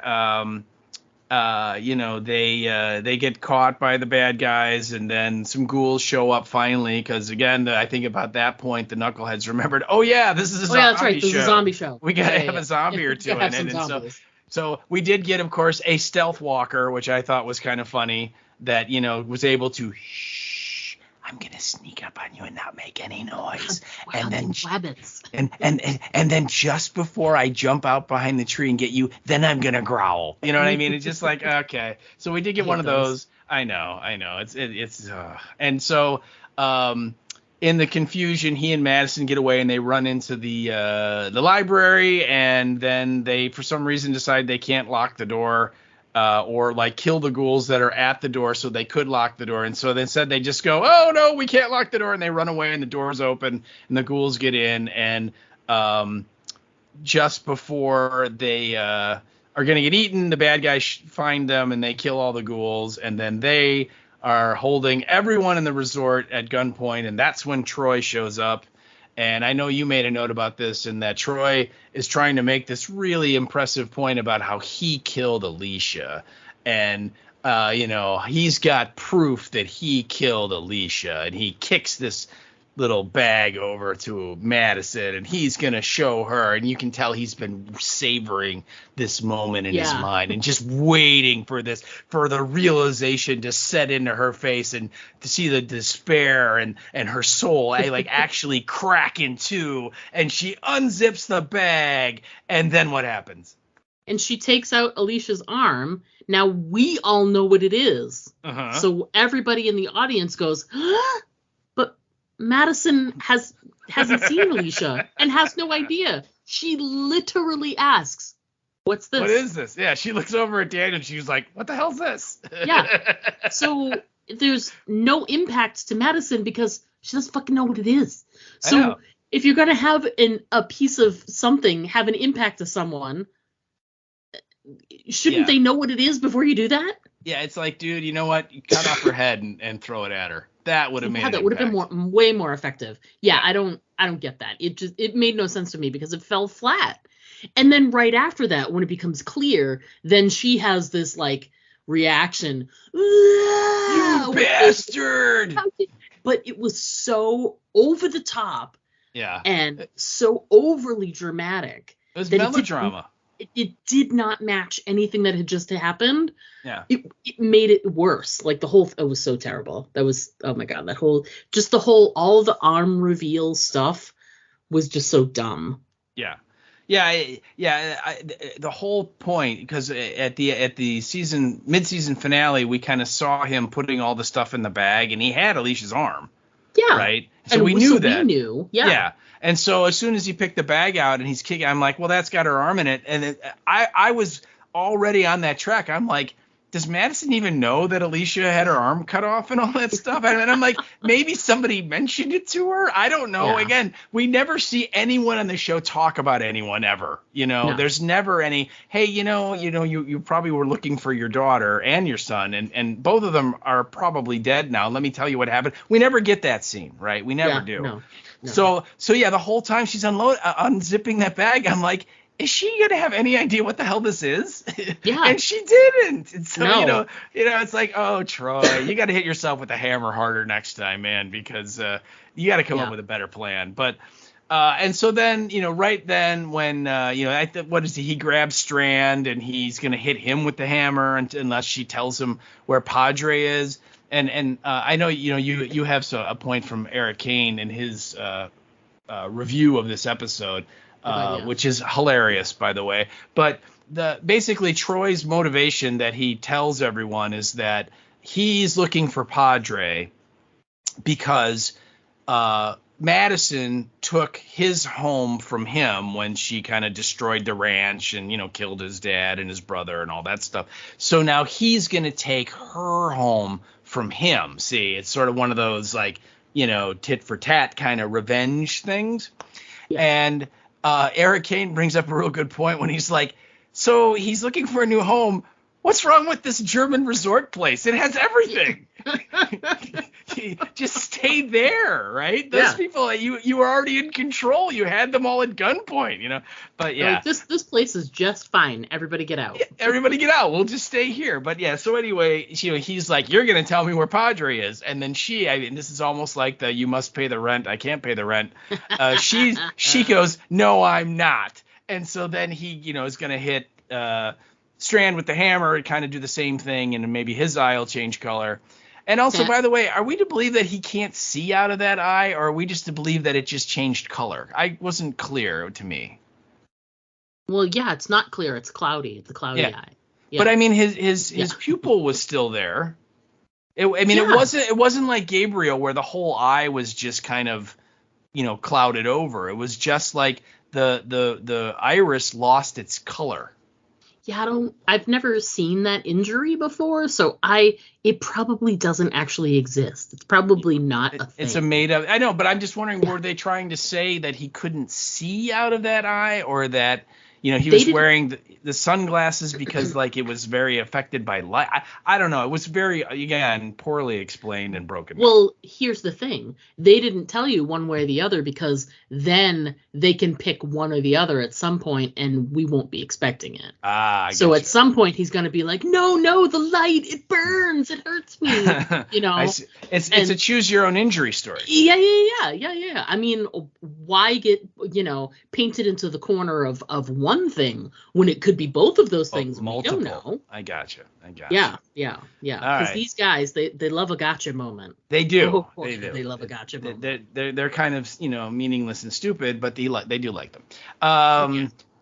they get caught by the bad guys, and then some ghouls show up finally, because again, I think about that point the knuckleheads remembered, oh yeah, this is a zombie show. That's right, this is a zombie show. We gotta have a zombie or two in it. And so we did get, of course, a stealth walker, which I thought was kind of funny, that, you know, was able to I'm gonna sneak up on you and not make any noise. And then just before I jump out behind the tree and get you, then I'm gonna growl. You know what I mean? It's just like, okay. So we did get one of those. I know. And so in the confusion, he and Madison get away and they run into the library, and then they, for some reason, decide they can't lock the door. Or like kill the ghouls that are at the door so they could lock the door. And so they said they just go, oh no, we can't lock the door. And they run away and the door's open and the ghouls get in. And just before they are going to get eaten, the bad guys find them and they kill all the ghouls. And then they are holding everyone in the resort at gunpoint. And that's when Troy shows up. And I know you made a note about this, and that Troy is trying to make this really impressive point about how he killed Alicia. And he's got proof that he killed Alicia, and he kicks this little bag over to Madison, and he's going to show her, and you can tell he's been savoring this moment in his mind and just waiting for the realization to set into her face and to see the despair and her soul actually crack in two, and she unzips the bag, and then what happens? And she takes out Alicia's arm. Now we all know what it is. So everybody in the audience goes, but Madison hasn't seen Alicia and has no idea. She literally asks, "What's this? What is this?" Yeah, she looks over at Daniel and she's like, "What the hell's this?" Yeah. So there's no impact to Madison because she doesn't fucking know what it is. So if you're gonna have a piece of something have an impact to someone, shouldn't they know what it is before you do that? Yeah, it's like, dude, you know what? You cut off her head and throw it at her. That would have made that would have been way more effective. Yeah, I don't get that. It made no sense to me because it fell flat. And then right after that, when it becomes clear, then she has this like reaction. You bastard! But it was so over the top. Yeah. And so overly dramatic. It was melodrama. It did not match anything that had just happened. Yeah. It made it worse. Like it was so terrible. That was, oh my God, all the arm reveal stuff was just so dumb. Yeah. The whole point, because at the mid-season finale, we kind of saw him putting all the stuff in the bag, and he had Alicia's arm. Yeah. Right. So we knew that. We knew. Yeah. Yeah. And so as soon as he picked the bag out and he's kicking, I'm like, well, that's got her arm in it. And I was already on that track. I'm like, does Madison even know that Alicia had her arm cut off and all that stuff? And I'm like, maybe somebody mentioned it to her. I don't know. Yeah. Again, we never see anyone on the show talk about anyone ever. No. There's never any, hey, you probably were looking for your daughter and your son, and both of them are probably dead now. Let me tell you what happened. We never get that scene, right? We never do. No. So yeah, the whole time she's unzipping that bag, I'm like, is she going to have any idea what the hell this is? Yeah. And she didn't. And so, it's like, oh, Troy, you got to hit yourself with a hammer harder next time, man, because you got to come up with a better plan. But and so then, right then when, what is he grabs Strand and he's going to hit him with the hammer unless she tells him where Padre is. And I know, you have a point from Eric Kane in his review of this episode. Which is hilarious, by the way. But basically Troy's motivation that he tells everyone is that he's looking for Padre because Madison took his home from him when she kind of destroyed the ranch and, killed his dad and his brother and all that stuff. So now he's going to take her home from him. See, it's sort of one of those like, tit for tat kind of revenge things. Yeah. And Eric Kane brings up a real good point when he's like, so he's looking for a new home. What's wrong with this German resort place? It has everything. Just stay there, right? Those people, you were already in control. You had them all at gunpoint, But yeah, this place is just fine. Everybody get out. Yeah, everybody get out. We'll just stay here. But yeah, so anyway, he's like, you're gonna tell me where Padre is, and then this is almost like the you must pay the rent. I can't pay the rent. She goes, no, I'm not. And so then he, is gonna hit Strand with the hammer and kind of do the same thing, and maybe his eye will change color. And also, by the way, are we to believe that he can't see out of that eye, or are we just to believe that it just changed color? I wasn't clear to me. Well, yeah, it's not clear. It's cloudy. It's a cloudy eye. Yeah. But I mean, his pupil was still there. It wasn't like Gabriel where the whole eye was just kind of, clouded over. It was just like the iris lost its color. Yeah, I've never seen that injury before, so it probably doesn't actually exist. It's probably not a thing. It's a made up. I know, but I'm just wondering, were they trying to say that he couldn't see out of that eye, or that he was wearing the sunglasses because like it was very affected by light. I don't know. It was very, again, poorly explained and broken down. Well, here's the thing. They didn't tell you one way or the other because then they can pick one or the other at some point and we won't be expecting it. So at some point he's going to be like, no, the light, it burns, it hurts me. You know, it's a choose your own injury story. Yeah. I mean, why get, painted into the corner of one thing when it could be both of those things? Multiple. We don't know. I gotcha. Yeah. Because these guys, they love a gotcha moment. They do. Oh, they love a gotcha moment. They're kind of, meaningless and stupid, but they do like them.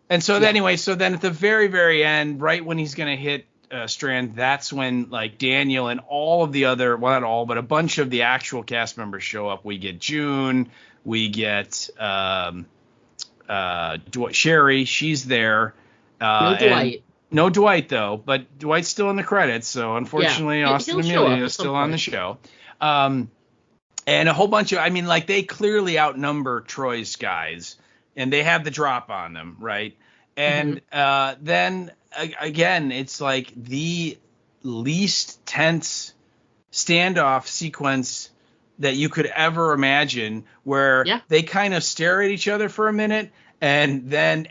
And so anyway, so then at the very, very end, right when he's going to hit Strand, that's when like Daniel and all of the other, well, not all, but a bunch of the actual cast members show up. We get June, we get Sherry, she's there. No Dwight. No Dwight though, but Dwight's still in the credits, so unfortunately Austin Amelia is still on the show. And a whole bunch of, they clearly outnumber Troy's guys, and they have the drop on them, right? And then again, it's like the least tense standoff sequence that you could ever imagine, where they kind of stare at each other for a minute, and then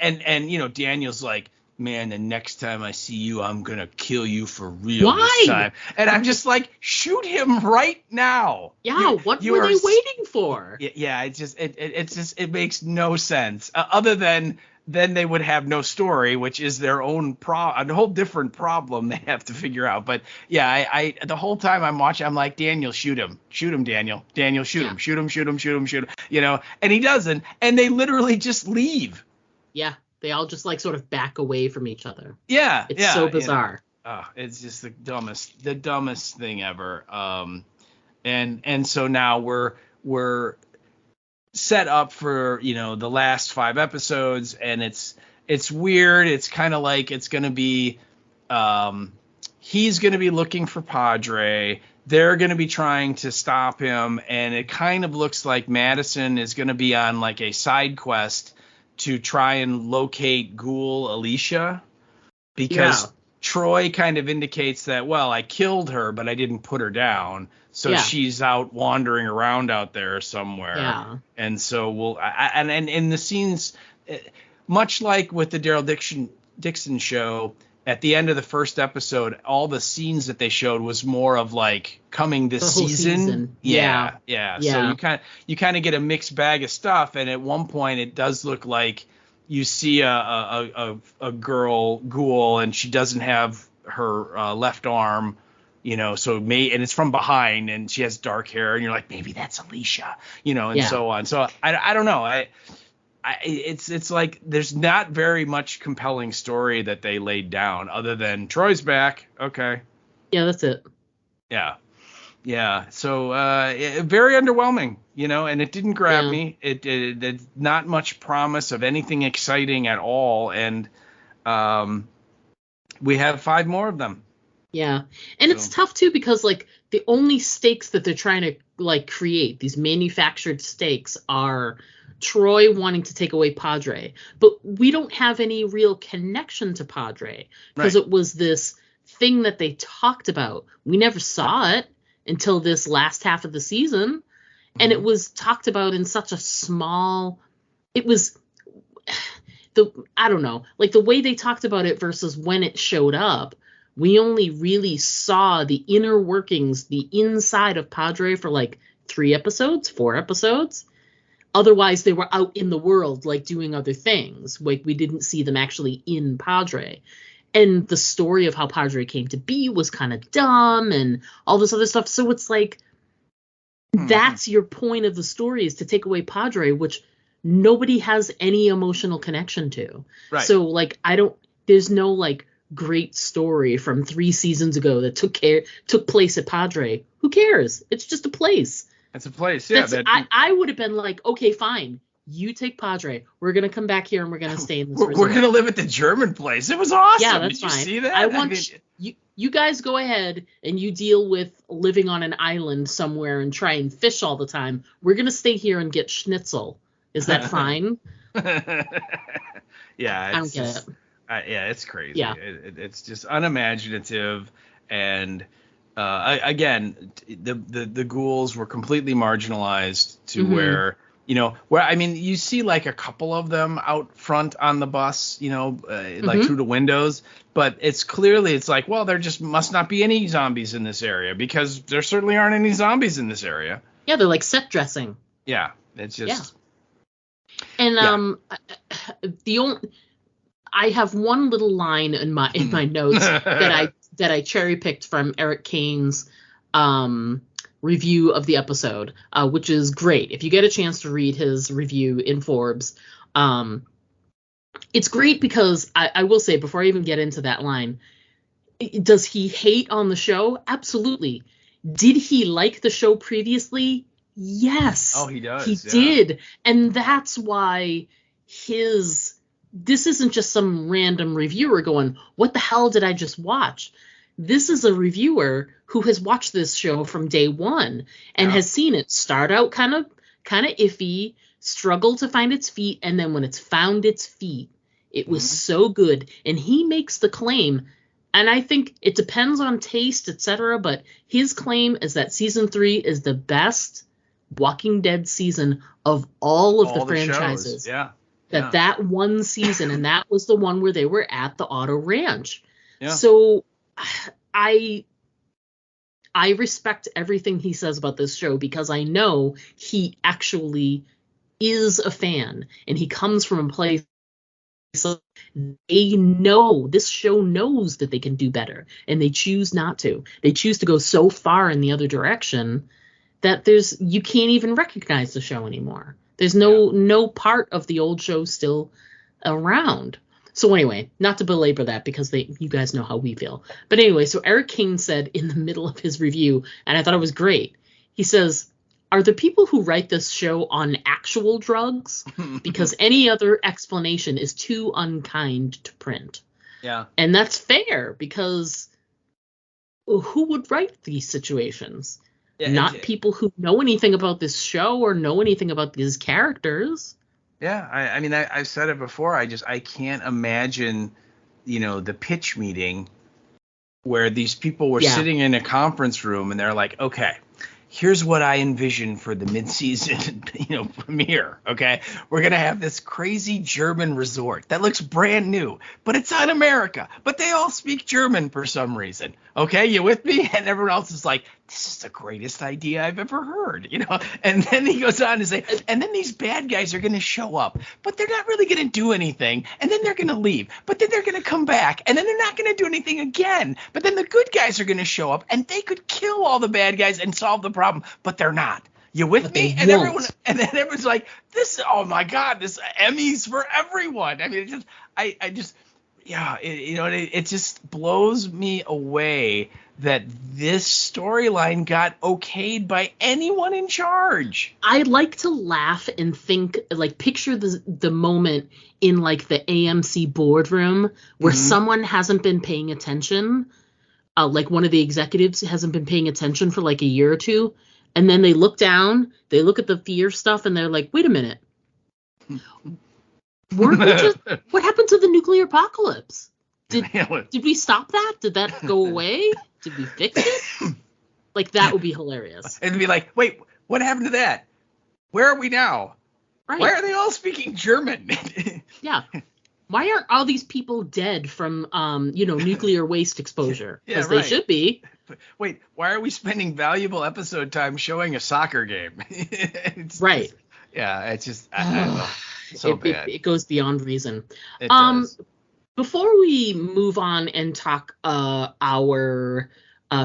Daniel's like, man, the next time I see you, I'm going to kill you for real this time. And I'm just like, shoot him right now. Yeah, what were they waiting for? Yeah, it makes no sense. Other than then they would have no story, which is their own a whole different problem they have to figure out. But yeah, I the whole time I'm watching, I'm like, Daniel, shoot him, Daniel, shoot him, and he doesn't. And they literally just leave. Yeah. They all just like sort of back away from each other. Yeah. It's so bizarre. It's just the dumbest thing ever. And so now we're set up for, the last 5 episodes, and it's weird. It's kind of like it's going to be, he's going to be looking for Padre. They're going to be trying to stop him. And it kind of looks like Madison is going to be on like a side quest to try and locate Ghoul Alicia, because Troy kind of indicates that, well, I killed her, but I didn't put her down. So she's out wandering around out there somewhere. Yeah. And so and in the scenes, much like with the Daryl Dixon show, at the end of the first episode, all the scenes that they showed was more of like coming this season. Yeah. So you kind of get a mixed bag of stuff, and at one point it does look like you see a girl Ghoul, and she doesn't have her left arm, so and it's from behind, and she has dark hair, and you're like, maybe that's Alicia, and so on. So I don't know. It's like there's not very much compelling story that they laid down other than Troy's back. Okay. Yeah, that's it. Yeah. So very underwhelming, and it didn't grab me. It not much promise of anything exciting at all. And we have 5 more of them. Yeah. And it's tough too, because like the only stakes that they're trying to like create, these manufactured stakes, are Troy wanting to take away Padre, but we don't have any real connection to Padre because it was this thing that they talked about. We never saw it until this last half of the season, and it was talked about in such a small. It was I don't know, like the way they talked about it versus when it showed up. We only really saw the inner workings, the inside of Padre for like 4 episodes. Otherwise, they were out in the world, like doing other things. Like we didn't see them actually in Padre. And the story of how Padre came to be was kind of dumb and all this other stuff. So it's like, that's your point of the story, is to take away Padre, which nobody has any emotional connection to. Right. So like, there's no like great story from 3 seasons ago that took place at Padre. Who cares? It's just a place. It's a place, yeah. I would have been like, okay, fine. You take Padre. We're going to come back here and we're going to stay in this resort. We're going to live at the German place. It was awesome. Yeah, that's fine. Did you see that? You guys go ahead and you deal with living on an island somewhere and try and fish all the time. We're going to stay here and get schnitzel. Is that fine? Yeah. I don't get it. Yeah, it's crazy. Yeah. It's just unimaginative, and again, the ghouls were completely marginalized to where, I mean, you see like a couple of them out front on the bus, like through the windows, but it's like, well, there just must not be any zombies in this area because there certainly aren't any zombies in this area. Yeah, they're like set dressing. Yeah, it's just. And I have one little line in my notes that I cherry picked from Eric Kane's review of the episode, which is great. If you get a chance to read his review in Forbes, it's great because I will say, before I even get into that line, does he hate on the show? Absolutely. Did he like the show previously? Yes. Oh, he does. He did. And that's why this isn't just some random reviewer going, what the hell did I just watch? This is a reviewer who has watched this show from day one and has seen it start out kind of iffy, struggle to find its feet, and then when it's found its feet, it was so good. And he makes the claim, and I think it depends on taste, etc., but his claim is that season 3 is the best Walking Dead season of all of the franchises. Shows. Yeah. That one season, and that was the one where they were at the Auto Ranch. Yeah. So I respect everything he says about this show because I know he actually is a fan, and he comes from a place so they know, this show knows that they can do better, and they choose not to. They choose to go so far in the other direction that you can't even recognize the show anymore. There's no part of the old show still around. So anyway, not to belabor that because you guys know how we feel. But anyway, so Eric King said in the middle of his review, and I thought it was great. He says, "Are the people who write this show on actual drugs? Because any other explanation is too unkind to print." Yeah. And that's fair because who would write these situations? Yeah, not people who know anything about this show or know anything about these characters. Yeah, I mean, I've said it before. I can't imagine, the pitch meeting where these people were sitting in a conference room and they're like, okay, here's what I envision for the mid-season, premiere. Okay, we're gonna have this crazy German resort that looks brand new, but it's not America. But they all speak German for some reason. Okay, you with me? And everyone else is like, this is the greatest idea I've ever heard, And then he goes on to say, and then these bad guys are gonna show up, but they're not really gonna do anything, and then they're gonna leave, but then they're gonna come back, and then they're not gonna do anything again, but then the good guys are gonna show up, and they could kill all the bad guys and solve the problem, but they're not. You with me? And then everyone's like, this, oh my God, this Emmys for everyone. I mean, it just blows me away that this storyline got okayed by anyone in charge. I like to laugh and think, like, picture the moment in like the AMC boardroom where someone hasn't been paying attention, like one of the executives hasn't been paying attention for like a year or two, and then they look down, they look at the fear stuff, and they're like, wait a minute. What happened to the nuclear apocalypse? Did we stop that? Did that go away? Did we fix it? Like, that would be hilarious. It'd be like, wait, what happened to that? Where are we now? Right. Why are they all speaking German? Yeah. Why aren't all these people dead from, nuclear waste exposure? Because they should be. Wait, why are we spending valuable episode time showing a soccer game? Right. Yeah, it's just so bad. It goes beyond reason. It does. Before we move on and talk our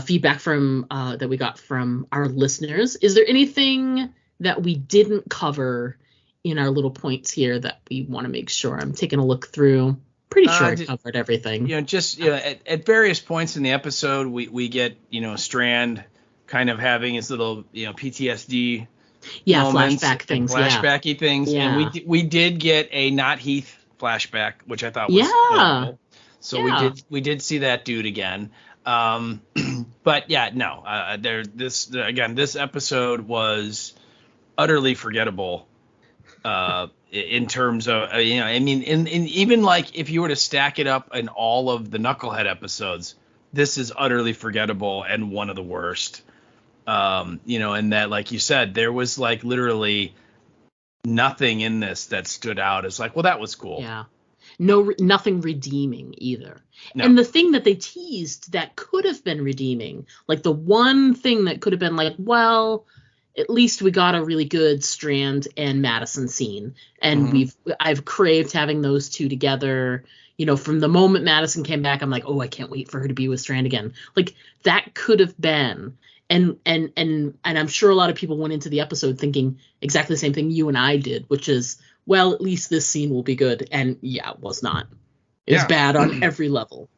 feedback from that we got from our listeners, is there anything that we didn't cover in our little points here that we want to make sure? I'm taking a look through. Pretty sure I covered everything. At various points in the episode, we get Strand kind of having his little PTSD. Yeah, flashback things. Flashbacky things. Yeah. And we did get a Not Heath flashback, which I thought was notable. So we did see that dude again. But yeah, no. This episode was utterly forgettable. in terms of I mean, in even like if you were to stack it up in all of the Knucklehead episodes, this is utterly forgettable and one of the worst. And that, like you said, there was like literally nothing in this that stood out as like, well, that was cool. Yeah. No, nothing redeeming either. No. And the thing that they teased that could have been redeeming, like the one thing that could have been like, well, at least we got a really good Strand and Madison scene. And I've craved having those two together. From the moment Madison came back, I'm like, oh, I can't wait for her to be with Strand again. Like that could have been. And I'm sure a lot of people went into the episode thinking exactly the same thing you and I did, which is, well, at least this scene will be good. And yeah, it was not. It's bad on every level.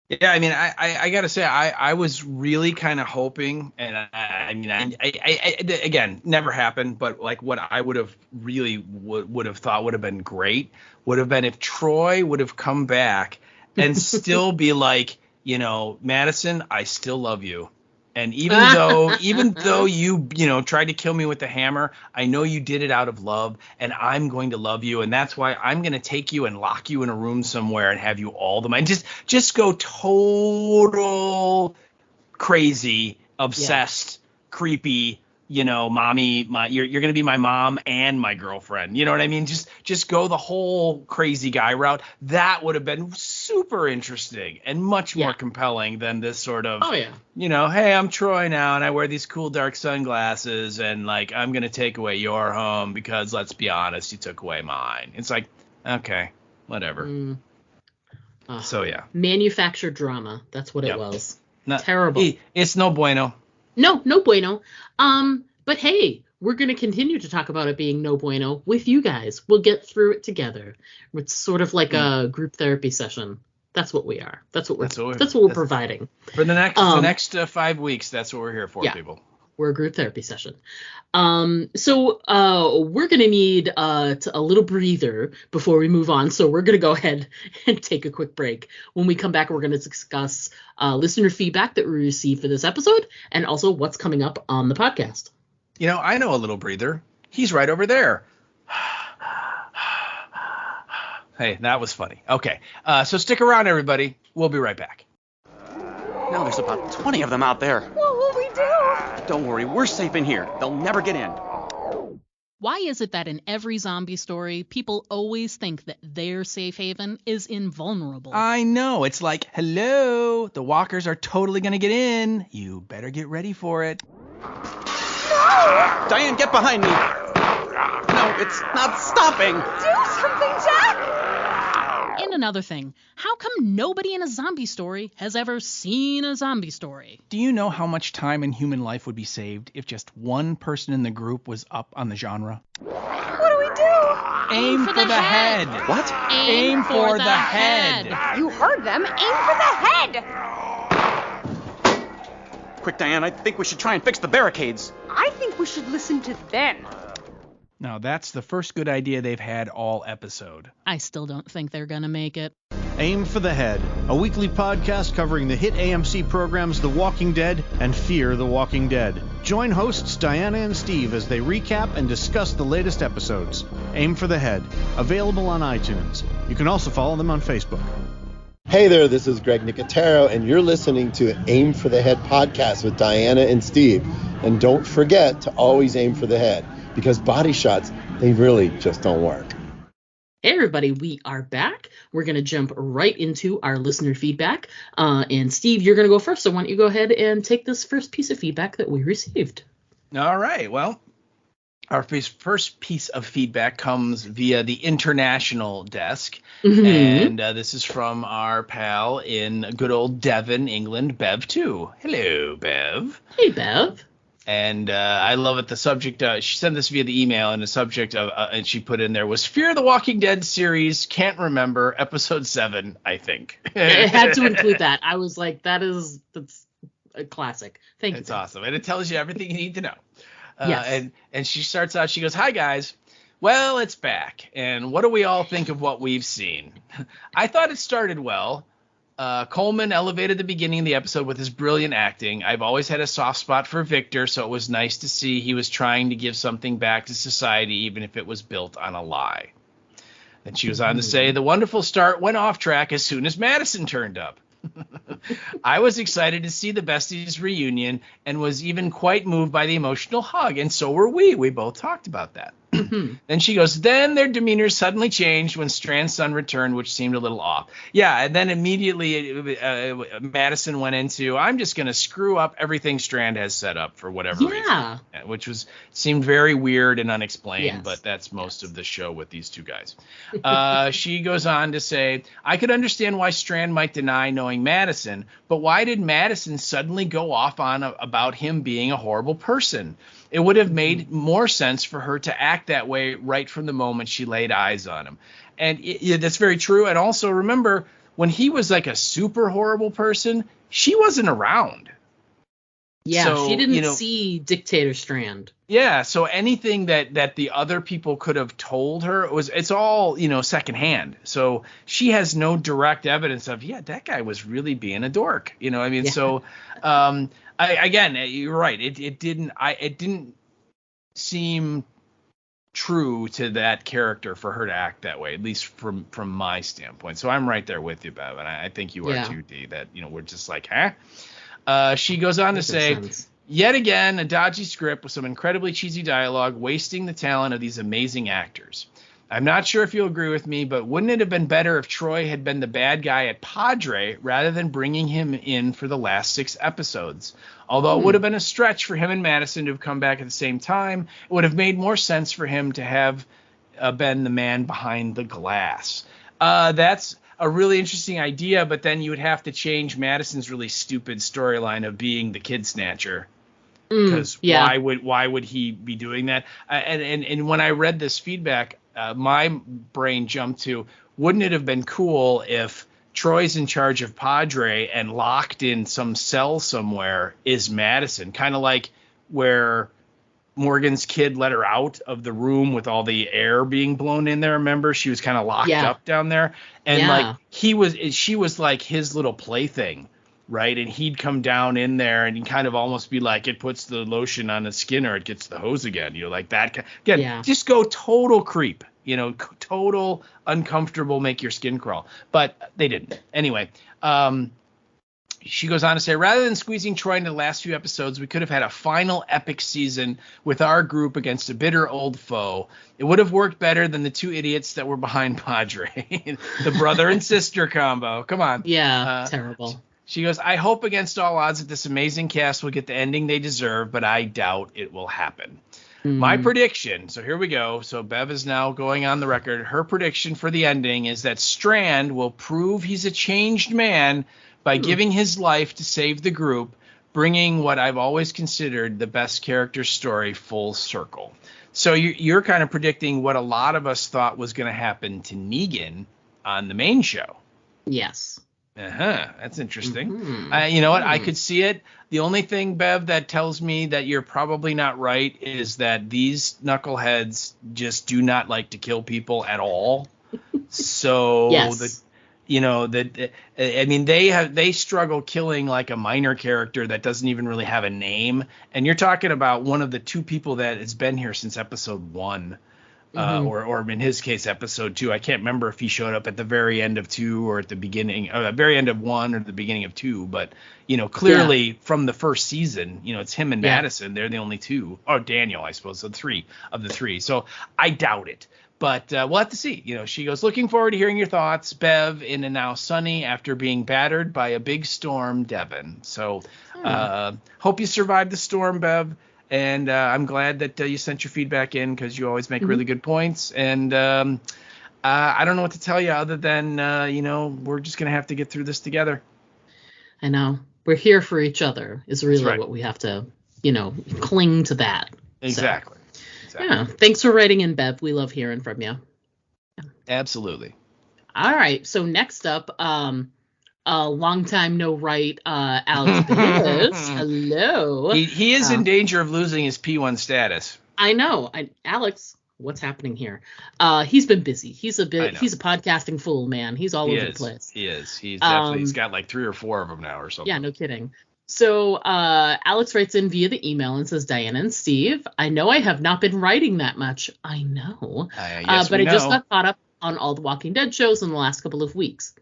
Yeah, I mean, I gotta say, I was really kind of hoping, and I mean, I again, never happened, but like what I would have really would have thought would have been great would have been if Troy would have come back and still be like, Madison, I still love you. And even though you tried to kill me with the hammer, I know you did it out of love, and I'm going to love you, and that's why I'm going to take you and lock you in a room somewhere and have you all the mind. Just go total crazy, obsessed, creepy. Mommy, you're going to be my mom and my girlfriend. You know what I mean? Just go the whole crazy guy route. That would have been super interesting and much more compelling than this sort of, hey, I'm Troy now and I wear these cool dark sunglasses and like I'm going to take away your home because let's be honest, you took away mine. It's like, okay, whatever. So yeah. Manufactured drama. That's what it was. Terrible. It's no bueno. No bueno. But hey, we're going to continue to talk about it being no bueno with you guys. We'll get through it together. It's sort of like a group therapy session. That's what we are. That's what we're providing. For the next 5 weeks, that's what we're here for, people. We're a group therapy session. So we're going to need a little breather before we move on. So we're going to go ahead and take a quick break. When we come back, we're going to discuss listener feedback that we received for this episode and also what's coming up on the podcast. I know a little breather. He's right over there. Hey, that was funny. Okay, so stick around, everybody. We'll be right back. Now there's about 20 of them out there. What will we do? Don't worry, we're safe in here. They'll never get in. Why is it that in every zombie story, people always think that their safe haven is invulnerable? I know. It's like, hello, the walkers are totally going to get in. You better get ready for it. No! Diane, get behind me. No, it's not stopping. Do something, Jack! And another thing, how come nobody in a zombie story has ever seen a zombie story? Do you know how much time in human life would be saved if just one person in the group was up on the genre? What do we do? Aim for the head. What? Aim for the head. You heard them. Aim for the head. Quick, Diane, I think we should try and fix the barricades. I think we should listen to them. Now, that's the first good idea they've had all episode. I still don't think they're gonna make it. Aim for the Head, a weekly podcast covering the hit AMC programs The Walking Dead and Fear the Walking Dead. Join hosts Diana and Steve as they recap and discuss the latest episodes. Aim for the Head, available on iTunes. You can also follow them on Facebook. Hey there, this is Greg Nicotero, and you're listening to Aim for the Head podcast with Diana and Steve. And don't forget to always aim for the head, because body shots, they really just don't work. Hey everybody, we are back. We're going to jump right into our listener feedback. And Steve, you're going to go first, so why don't you go ahead and take this first piece of feedback that we received. All right, well, our first piece of feedback comes via the international desk, and this is from our pal in good old Devon, England, Bev 2. Hello, Bev. Hey, Bev. And I love it. The subject, she sent this via the email, and the subject of, and she put in there was Fear the Walking Dead series. Can't remember, episode 7, I think. It had to include that. I was like, that's a classic. Thank you. It's awesome, and it tells you everything you need to know. Yes. And she starts out. She goes, "Hi guys. Well, it's back, and what do we all think of what we've seen? I thought it started well, Coleman elevated the beginning of the episode with his brilliant acting. I've always had a soft spot for Victor, so it was nice to see he was trying to give something back to society, even if it was built on a lie. Then she was on to say, the wonderful start went off track as soon as Madison turned up. I was excited to see the Besties reunion and was even quite moved by the emotional hug, and so were we. We both talked about that. Then she goes, then their demeanors suddenly changed when Strand's son returned, which seemed a little off. Yeah, and then immediately Madison went into, I'm just going to screw up everything Strand has set up for whatever reason, which seemed very weird and unexplained, but that's most of the show with these two guys. She goes on to say, I could understand why Strand might deny knowing Madison, but why did Madison suddenly go off on about him being a horrible person? It would have made more sense for her to act that way right from the moment she laid eyes on him. And that's very true. And also remember, when he was like a super horrible person, she wasn't around. Yeah, so, she didn't see Dictator Strand. Yeah, so anything that the other people could have told her, it's all, secondhand. So she has no direct evidence of, that guy was really being a dork. So again, you're right. It didn't seem true to that character for her to act that way, at least from my standpoint. So I'm right there with you, Bev, and I think you are too, D, that, we're just like, huh? She goes on to say, yet again, a dodgy script with some incredibly cheesy dialogue, wasting the talent of these amazing actors. I'm not sure if you'll agree with me, but wouldn't it have been better if Troy had been the bad guy at Padre rather than bringing him in for the last 6 episodes? Although it would have been a stretch for him and Madison to have come back at the same time, it would have made more sense for him to have been the man behind the glass. That's a really interesting idea, but then you would have to change Madison's really stupid storyline of being the kid snatcher. Because why would he be doing that? And when I read this feedback, my brain jumped to, wouldn't it have been cool if Troy's in charge of Padre and locked in some cell somewhere is Madison, kind of like where Morgan's kid let her out of the room with all the air being blown in there. Remember, she was kind of locked up down there, and she was like his little plaything, right? And he'd come down in there and he'd kind of almost be like, it puts the lotion on the skin or it gets the hose again. Like that again. Just go total creep. Total uncomfortable, make your skin crawl. But they didn't. Anyway, she goes on to say, rather than squeezing Troy into the last few episodes, we could have had a final epic season with our group against a bitter old foe. It would have worked better than the 2 idiots that were behind Padre, the brother and sister combo. Come on. Yeah, terrible. She goes, I hope against all odds that this amazing cast will get the ending they deserve, but I doubt it will happen. My prediction, so here we go. So Bev is now going on the record. Her prediction for the ending is that Strand will prove he's a changed man by giving his life to save the group, bringing what I've always considered the best character story full circle. So you're kind of predicting what a lot of us thought was going to happen to Negan on the main show. Yes. That's interesting. You know what? I could see it. The only thing, Bev, that tells me that you're probably not right is that these knuckleheads just do not like to kill people at all. So they struggle killing like a minor character that doesn't even really have a name. And you're talking about one of the 2 people that has been here since episode 1. Or in his case, episode 2. I can't remember if he showed up at the very end of 2 or at the beginning, or the very end of 1 or the beginning of 2. But, clearly from the first season, it's him and Madison. They're the only 2. Oh, Daniel, I suppose. So 3 of the 3. So I doubt it. But we'll have to see. She goes, looking forward to hearing your thoughts, Bev, in and now sunny after being battered by a big storm, Devin. So hope you survived the storm, Bev. And I'm glad that you sent your feedback in because you always make really good points. And I don't know what to tell you other than, we're just going to have to get through this together. I know. We're here for each other is really what we have to, cling to that. Exactly. So, yeah. Thanks for writing in, Bev. We love hearing from you. Absolutely. All right. So next up, a long time no write, Alex Bayless. Hello. He is in danger of losing his P1 status. I know. Alex, what's happening here. He's been busy. He's a podcasting fool, man. He's all over the place. He is. He's definitely, he's got like 3 or 4 of them now or something. Yeah, no kidding. So Alex writes in via the email and says, Diana and Steve, I know I have not been writing that much. I know. Yes, but I just got caught up on all the Walking Dead shows in the last couple of weeks.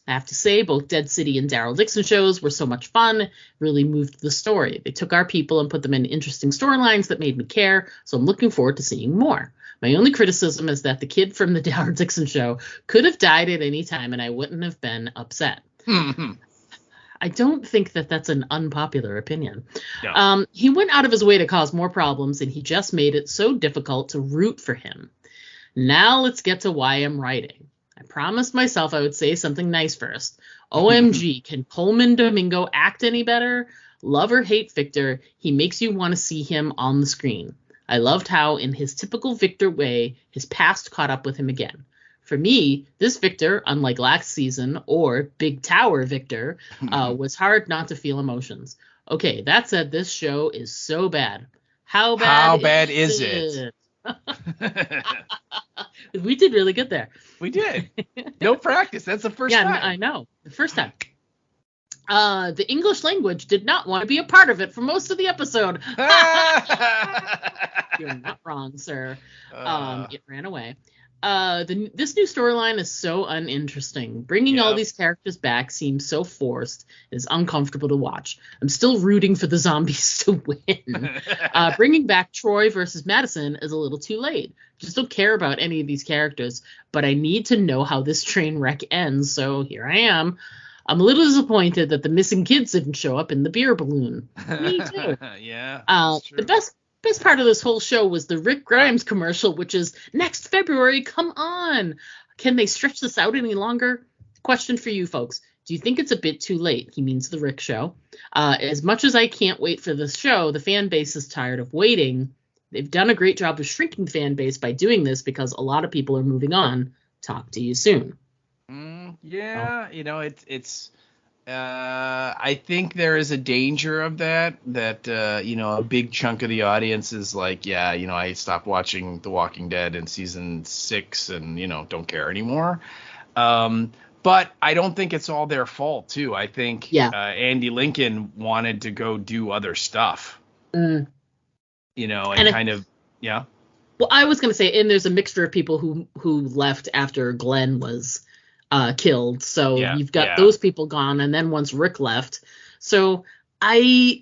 I have to say, both Dead City and Daryl Dixon shows were so much fun, really moved the story. They took our people and put them in interesting storylines that made me care, so I'm looking forward to seeing more. My only criticism is that the kid from the Daryl Dixon show could have died at any time and I wouldn't have been upset. I don't think that that's an unpopular opinion. No. He went out of his way to cause more problems, and he just made it so difficult to root for him. Now let's get to why I'm writing. I promised myself I would say something nice first. OMG, can Coleman Domingo act any better? Love or hate Victor, he makes you want to see him on the screen. I loved how, in his typical Victor way, his past caught up with him again. For me, this Victor, unlike last season or Big Tower Victor, was hard not to feel emotions. Okay, that said, this show is so bad. How bad is it? We did really good there. We did. No practice. That's the first time. Yeah, I know. The first time. The English language did not want to be a part of it for most of the episode. You're not wrong, sir. It ran away. This new storyline is so uninteresting. Bringing all these characters back seems so forced. It is uncomfortable to watch. I'm still rooting for the zombies to win. Bringing back Troy versus Madison is a little too late. Just don't care about any of these characters, but I need to know how this train wreck ends, so here I am. I'm a little disappointed that the missing kids didn't show up in the beer balloon. Me too. Yeah. The best part of this whole show was the Rick Grimes commercial, which is next February. Come on. Can they stretch this out any longer? Question for you folks. Do you think it's a bit too late? He means the Rick show. As much as I can't wait for this show, the fan base is tired of waiting. They've done a great job of shrinking the fan base by doing this because a lot of people are moving on. Talk to you soon. Yeah, it's I think there is a danger of that a big chunk of the audience is like, I stopped watching The Walking Dead in season 6 and, don't care anymore. But I don't think it's all their fault, too. I think Andy Lincoln wanted to go do other stuff, and kind of. Well, I was going to say, and there's a mixture of people who left after Glenn was killed. So you've got those people gone. And then once Rick left. So I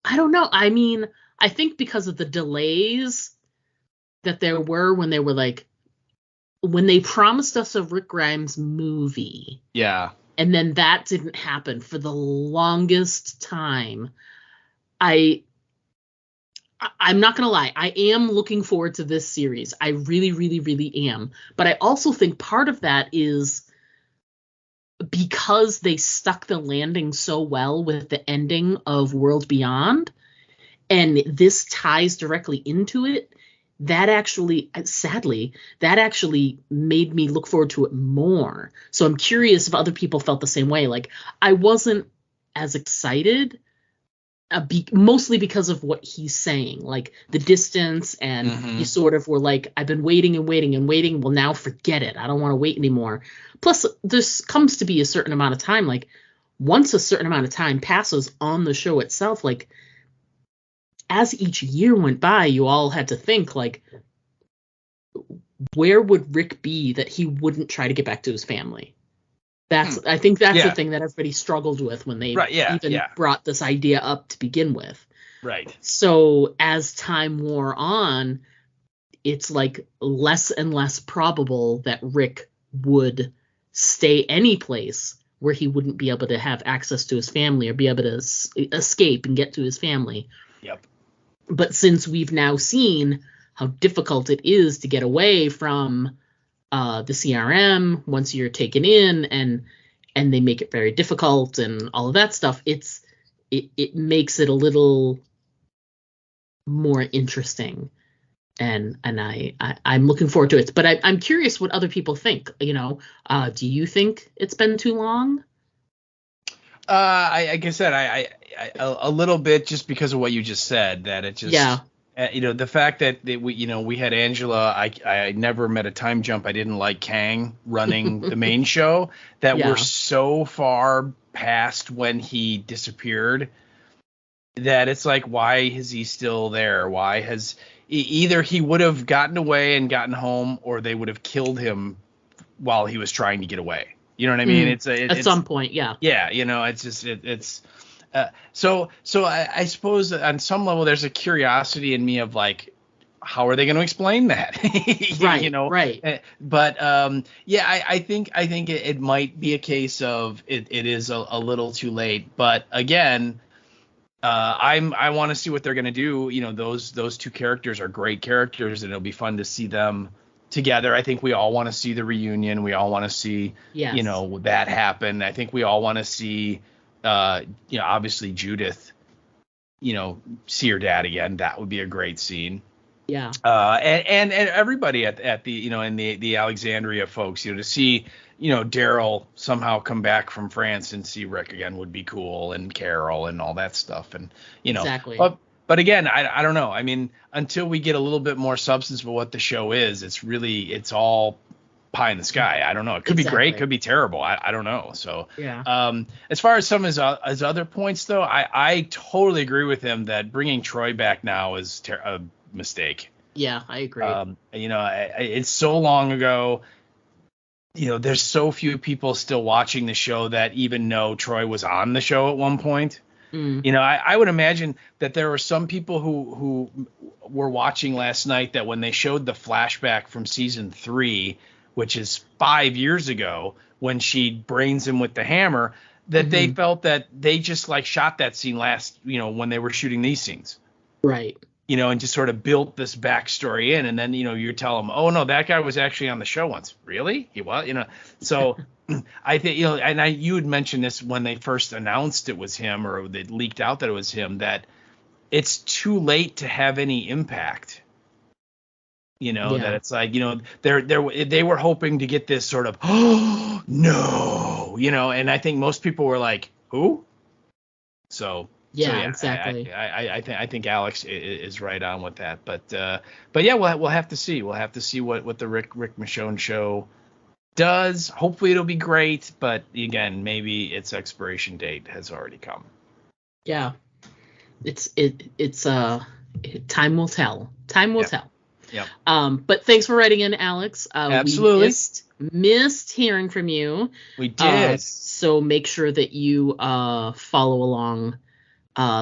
don't know. I mean, I think because of the delays that there were when they promised us a Rick Grimes movie. Yeah. And then that didn't happen for the longest time. I'm not going to lie. I am looking forward to this series. I really, really, really am. But I also think part of that is because they stuck the landing so well with the ending of World Beyond, and this ties directly into it, that actually, sadly, made me look forward to it more. So I'm curious if other people felt the same way. Like, I wasn't as excited. Mostly because of what he's saying, like the distance, and you sort of were like, I've been waiting and waiting and waiting. Well, now forget it. I don't want to wait anymore. Plus, this comes to be a certain amount of time. Like, once a certain amount of time passes on the show itself, like, as each year went by, you all had to think, like, where would Rick be that he wouldn't try to get back to his family? I think that's the thing that everybody struggled with when they brought this idea up to begin with. Right. So as time wore on, it's like less and less probable that Rick would stay any place where he wouldn't be able to have access to his family or be able to escape and get to his family. Yep. But since we've now seen how difficult it is to get away from the CRM once you're taken in, and they make it very difficult and all of that stuff, it makes it a little more interesting, and I'm looking forward to it. But I'm curious what other people think. Do you think it's been too long? Like I said, I a little bit, just because of what you just said, that it just The fact that we had Angela, I never met a time jump. I didn't like Kang running the main show. That Yeah. we're so far past when he disappeared that it's like, why is he still there? Why has either he would have gotten away and gotten home, or they would have killed him while he was trying to get away. You know what I mean? It's at some point, yeah. Yeah, it's just it's. So I suppose on some level there's a curiosity in me of like, how are they going to explain that? Right. Right. But I think it might be a case of it is a little too late. But again, I want to see what they're going to do. Those two characters are great characters, and it'll be fun to see them together. I think we all want to see the reunion. We all want to see, that happen. I think we all want to see, obviously Judith, see her dad again. That would be a great scene. Yeah. And everybody at the, in the Alexandria folks, to see, Daryl somehow come back from France and see Rick again would be cool, and Carol and all that stuff. And, Exactly. But again, I don't know. I mean, until we get a little bit more substance for what the show is, it's all pie in the sky. I don't know. It could be great, could be terrible. I don't know. So yeah. As far as some of his other points, though, I totally agree with him that bringing Troy back now is a mistake. Yeah, I agree. It's so long ago. There's so few people still watching the show that even know Troy was on the show at one point. I would imagine that there were some people who were watching last night that when they showed the flashback from season 3, which is 5 years ago, when she brains him with the hammer, that they felt that they just like shot that scene when they were shooting these scenes. Right. And just sort of built this backstory in. And then, you tell them, oh, no, that guy was actually on the show once. Really? He was? So I think, you had mentioned this when they first announced it was him, or they leaked out that it was him, that it's too late to have any impact. That it's like, they were hoping to get this sort of, oh, no, and I think most people were like, who? So. Yeah, exactly. I think Alex is right on with that, but yeah, we'll have to see. We'll have to see what the Rick Michonne show does. Hopefully it'll be great, but again, maybe its expiration date has already come. Yeah, it's time will tell. Time will tell. Yeah. But thanks for writing in, Alex. Absolutely. We missed hearing from you. We did. So make sure that you follow along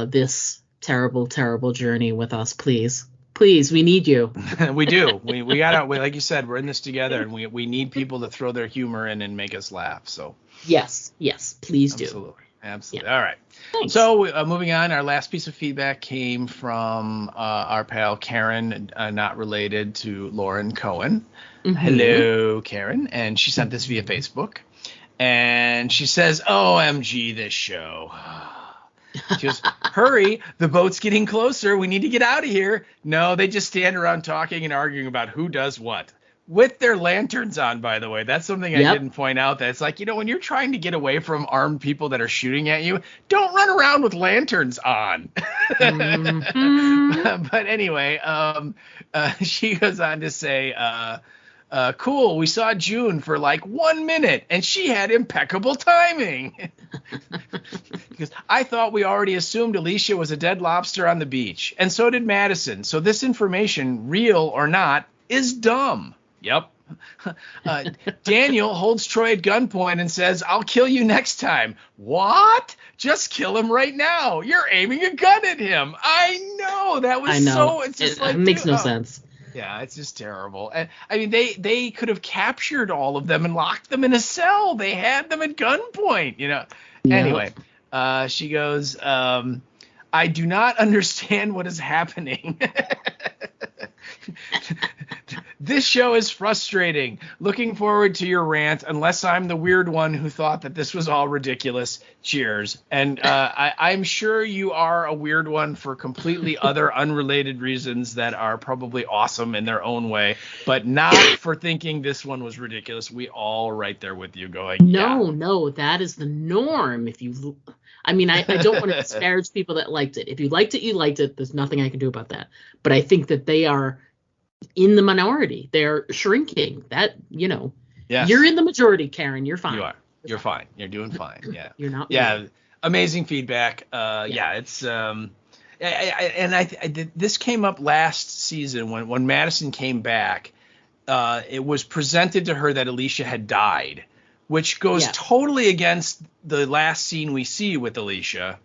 this terrible journey with us, please. We need you. We do. We gotta, like you said, we're in this together, and we need people to throw their humor in and make us laugh. So yes, please do. Absolutely. Yeah. All right. Thanks. So moving on, our last piece of feedback came from our pal Karen, not related to Lauren Cohen. Hello, Karen, and she sent this via Facebook, and she says, "OMG, this show." She goes, hurry, the boat's getting closer. We need to get out of here. No, they just stand around talking and arguing about who does what. With their lanterns on, by the way. That's something I didn't point out. That it's like, when you're trying to get away from armed people that are shooting at you, don't run around with lanterns on. But anyway, she goes on to say, cool, we saw June for like 1 minute, and she had impeccable timing. Because I thought we already assumed Alicia was a dead lobster on the beach, and so did Madison. So this information, real or not, is dumb. Yep. Daniel holds Troy at gunpoint and says, I'll kill you next time. What? Just kill him right now. You're aiming a gun at him. I know. That was so. It's just it makes no sense. Yeah, it's just terrible. And I mean, they could have captured all of them and locked them in a cell. They had them at gunpoint, Yeah. Anyway, she goes, I do not understand what is happening. This show is frustrating. Looking forward to your rant, unless I'm the weird one who thought that this was all ridiculous. Cheers. And I'm sure you are a weird one for completely other unrelated reasons that are probably awesome in their own way, but not for thinking this one was ridiculous. We all right there with you going, No, that is the norm. I mean, I don't want to disparage people that liked it. If you liked it, you liked it. There's nothing I can do about that. But I think that they are in the minority. They're shrinking. That, Yes. You're in the majority, Karen. You're fine. You are. You're fine. You're doing fine. Yeah. You're not. Yeah. Weird. Amazing feedback. It's this came up last season when Madison came back. It was presented to her that Alicia had died, which goes totally against the last scene we see with Alicia.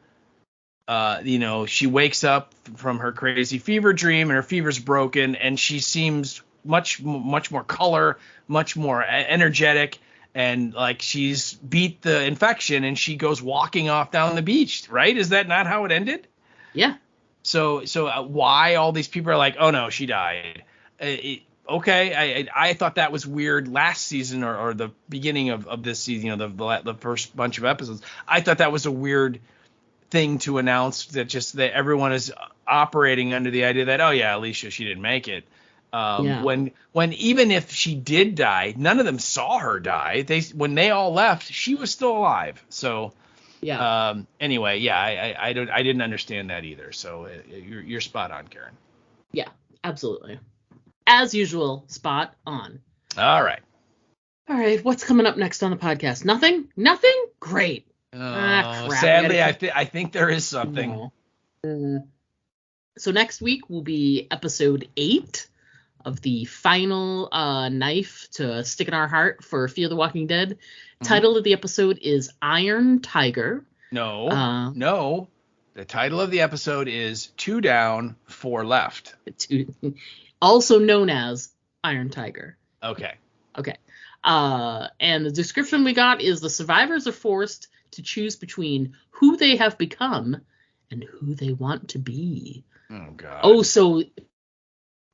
She wakes up from her crazy fever dream and her fever's broken, and she seems much more color, much more energetic, and like she's beat the infection, and she goes walking off down the beach. Right? Is that not how it ended? Yeah. So why all these people are like, oh no, she died? Okay, I thought that was weird last season or the beginning of this season, the first bunch of episodes. I thought that was a weird thing to announce, that everyone is operating under the idea that, oh yeah, Alicia, she didn't make it. When even if she did die, none of them saw her die. When they all left, she was still alive. So anyway, I didn't understand that either. So you're spot on, Karen. Yeah, absolutely. As usual, spot on. All right. What's coming up next on the podcast? Nothing? Great. Crap. Sadly, I think there is something. No. So next week will be episode 8 of the final knife to stick in our heart for Fear the Walking Dead. Mm-hmm. Title of the episode is Iron Tiger. No. The title of the episode is 2 Down, 4 Left. Also known as Iron Tiger. Okay. And the description we got is the survivors are forced to choose between who they have become and who they want to be. Oh, God. Oh, so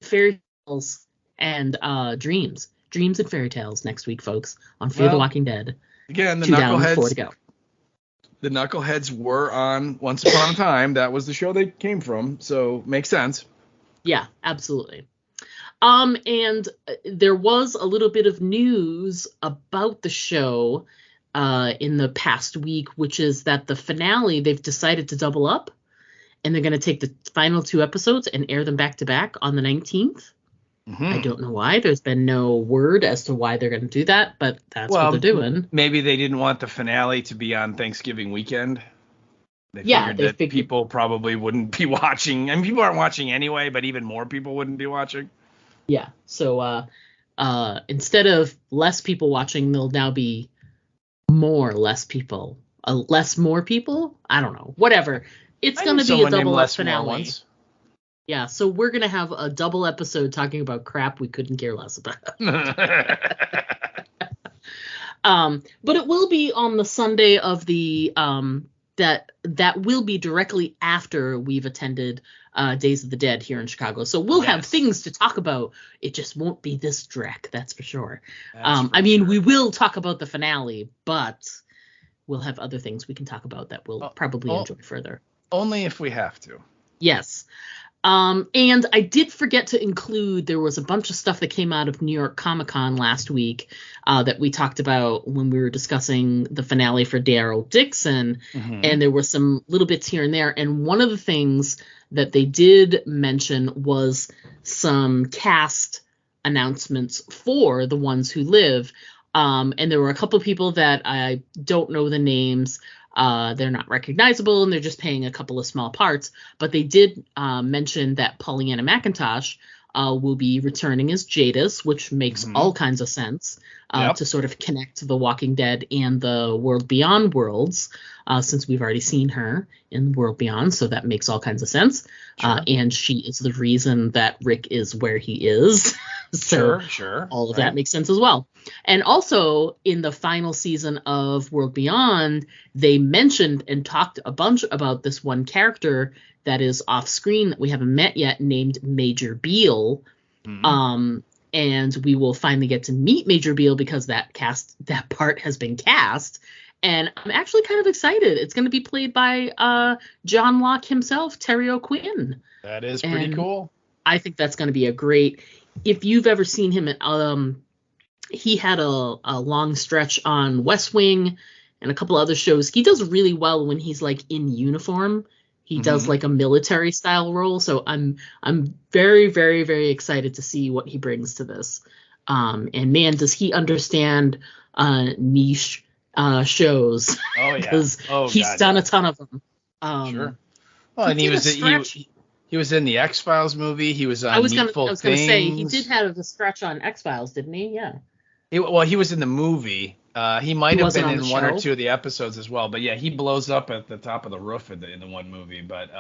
fairy tales and dreams. Dreams and fairy tales next week, folks, on Fear the Walking Dead. Again, the 2 down, Knuckleheads. 4 to go. The Knuckleheads were on Once Upon a Time. That was the show they came from, so makes sense. Yeah, absolutely. And there was a little bit of news about the show in the past week, which is that the finale, they've decided to double up, and they're going to take the final 2 episodes and air them back to back on the 19th. Mm-hmm. I don't know why. There's been no word as to why they're going to do that, but that's what they're doing. Maybe they didn't want the finale to be on Thanksgiving weekend. They figured that people probably wouldn't be watching. I mean, people aren't watching anyway, but even more people wouldn't be watching. Yeah. So instead of less people watching, there'll now be less people. More people? I don't know. Whatever. It's going to be a double up finale. Yeah, so we're going to have a double episode talking about crap we couldn't care less about. But it will be on the Sunday of the that will be directly after we've attended Days of the Dead here in Chicago. So we'll have things to talk about. It just won't be this Drek, that's for sure. We will talk about the finale, but we'll have other things we can talk about that we'll probably enjoy further. Only if we have to. Yes. And I did forget to include, there was a bunch of stuff that came out of New York Comic-Con last week that we talked about when we were discussing the finale for Daryl Dixon. Mm-hmm. And there were some little bits here and there. And one of the things that they did mention was some cast announcements for The Ones Who Live. And there were a couple of people that I don't know the names. They're not recognizable, and they're just paying a couple of small parts. But they did mention that Pollyanna McIntosh will be returning as Jadis, which makes all kinds of sense to sort of connect The Walking Dead and the World Beyond worlds, since we've already seen her in World Beyond. So that makes all kinds of sense. Sure. And she is the reason that Rick is where he is. So sure. All of that makes sense as well. And also in the final season of World Beyond, they mentioned and talked a bunch about this one character that is off screen that we haven't met yet, named Major Beale. Mm-hmm. And we will finally get to meet Major Beale because that part has been cast. And I'm actually kind of excited. It's going to be played by John Locke himself, Terry O'Quinn. That is pretty cool. I think that's going to be a great. If you've ever seen him, he had a long stretch on West Wing and a couple other shows. He does really well when he's like in uniform. He does like a military style role. So I'm very, very, very excited to see what he brings to this. And man, does he understand niche shows? Oh yeah, Because he's done a ton of them. Sure. Well, and he was in the X-Files movie. He was on I was Needful gonna say he Things. did have a stretch on X-Files, didn't he? Yeah. He was in the movie. He might have been in one or show. two of the episodes as well. But yeah, he blows up at the top of the roof in the one movie. But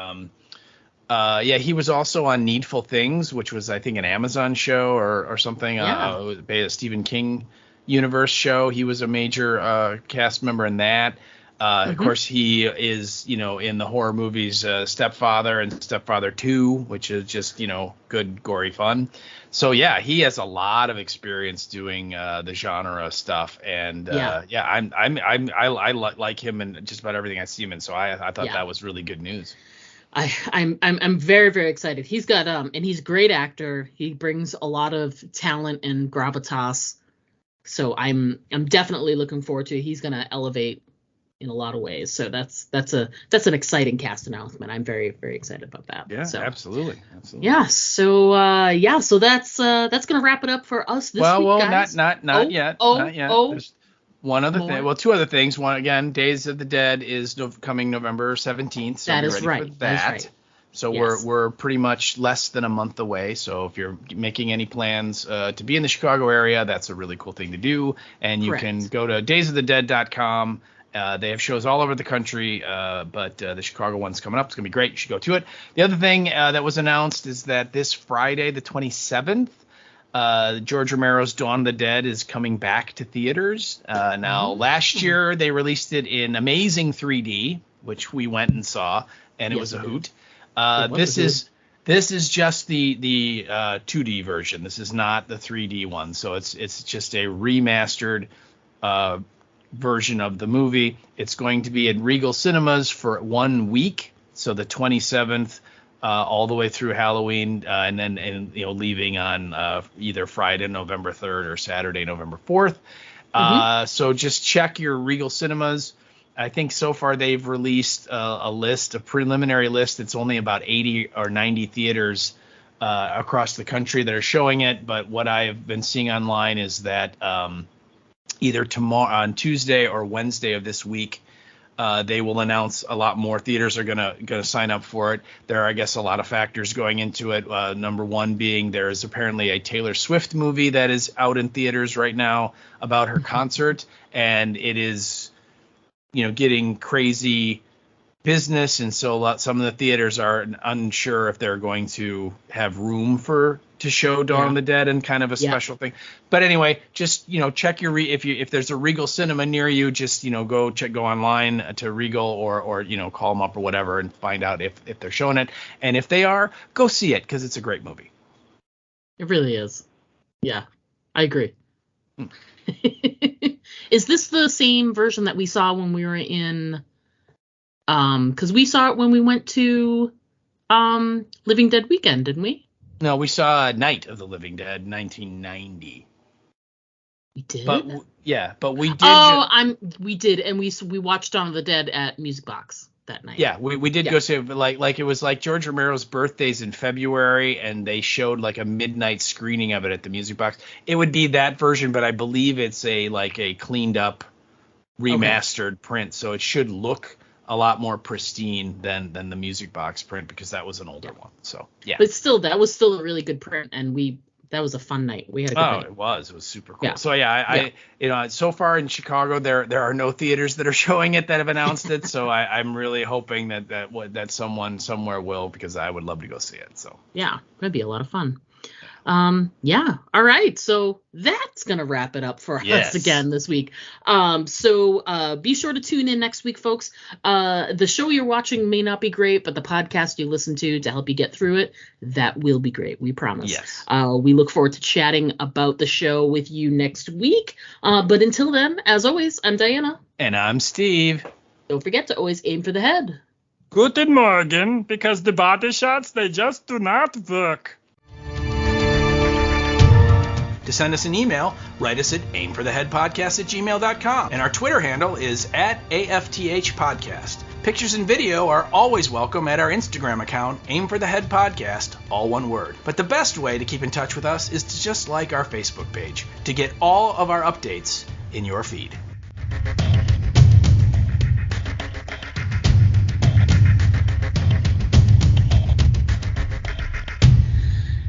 yeah, he was also on Needful Things, which was I think an Amazon show or something. Yeah. It was a Stephen King universe show. He was a major cast member in that. Of course, he is, in the horror movies Stepfather and Stepfather 2, which is just, good, gory fun. So, yeah, he has a lot of experience doing the genre stuff. And, I like him in just about everything I see him in. So I thought that was really good news. I'm very, very excited. He's got and he's a great actor. He brings a lot of talent and gravitas. So I'm definitely looking forward to it. He's going to elevate in a lot of ways. So that's an exciting cast announcement. I'm very, very excited about that. Yeah, so, absolutely. Yeah. So so that's gonna wrap it up for us this week, guys. not yet. Not yet. There's one other thing. Well, two other things. One, again, Days of the Dead is coming November 17th. So that be is ready right. for that. That is right. So we're pretty much less than a month away. So if you're making any plans to be in the Chicago area, that's a really cool thing to do. And you can go to daysofthedead.com. They have shows all over the country, but the Chicago one's coming up. It's going to be great. You should go to it. The other thing that was announced is that this Friday, the 27th, George Romero's Dawn of the Dead is coming back to theaters. Now, last year, they released it in amazing 3D, which we went and saw, and it was a hoot. This is just the 2D version. This is not the 3D one. So it's just a remastered version of the movie. It's going to be in Regal Cinemas for 1 week, so the 27th all the way through Halloween, and then leaving on either Friday, November 3rd, or Saturday, November 4th. So just check your Regal Cinemas. I think so far they've released a preliminary list. It's only about 80 or 90 theaters across the country that are showing it. But what I've been seeing online is that either tomorrow, on Tuesday or Wednesday of this week, they will announce a lot more theaters are gonna sign up for it. There are, I guess, a lot of factors going into it. Number one being there is apparently a Taylor Swift movie that is out in theaters right now about her concert, and it is getting crazy business, and so some of the theaters are unsure if they're going to have room to show Dawn of the Dead and kind of a special thing. But anyway, just check your if there's a Regal Cinema near you, just go online to Regal or call them up or whatever and find out if they're showing it, and if they are, go see it because it's a great movie. It really is. Yeah, I agree. Is this the same version that we saw when we were in? Because we saw it when we went to Living Dead Weekend, didn't we? No, we saw Night of the Living Dead, 1990. We did. But we did. We did, and we watched Dawn of the Dead at Music Box that night. Yeah, we did go see it, but like it was like George Romero's birthday's in February, and they showed like a midnight screening of it at the Music Box. It would be that version, but I believe it's a cleaned up, remastered print, so it should look a lot more pristine than the Music Box print, because that was an older one. So yeah, but still, that was still a really good print, and that was a fun night. We had a good night. It was super cool. Yeah. So I so far in Chicago there are no theaters that are showing it that have announced it. So I'm really hoping that someone somewhere will, because I would love to go see it. So yeah, that'd be a lot of fun. All right, so that's gonna wrap it up for us again this week. So be sure to tune in next week, folks. The show you're watching may not be great, but the podcast you listen to help you get through it, that will be great, we promise. Yes. We look forward to chatting about the show with you next week, but until then, as always, I'm Diana. And I'm Steve. Don't forget to always aim for the head. Guten Morgen, because the body shots, they just do not work. To send us an email, write us at aimfortheheadpodcast@gmail.com. And our Twitter handle is @AFTHpodcast. Pictures and video are always welcome at our Instagram account, Aim for the Head Podcast, all one word. But the best way to keep in touch with us is to just like our Facebook page to get all of our updates in your feed.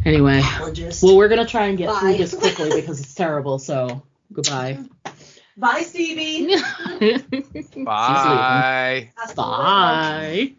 Anyway, Gorgeous. well, we're going to try and get Bye. through this quickly because it's terrible, so goodbye. Bye, Stevie. Bye. Bye.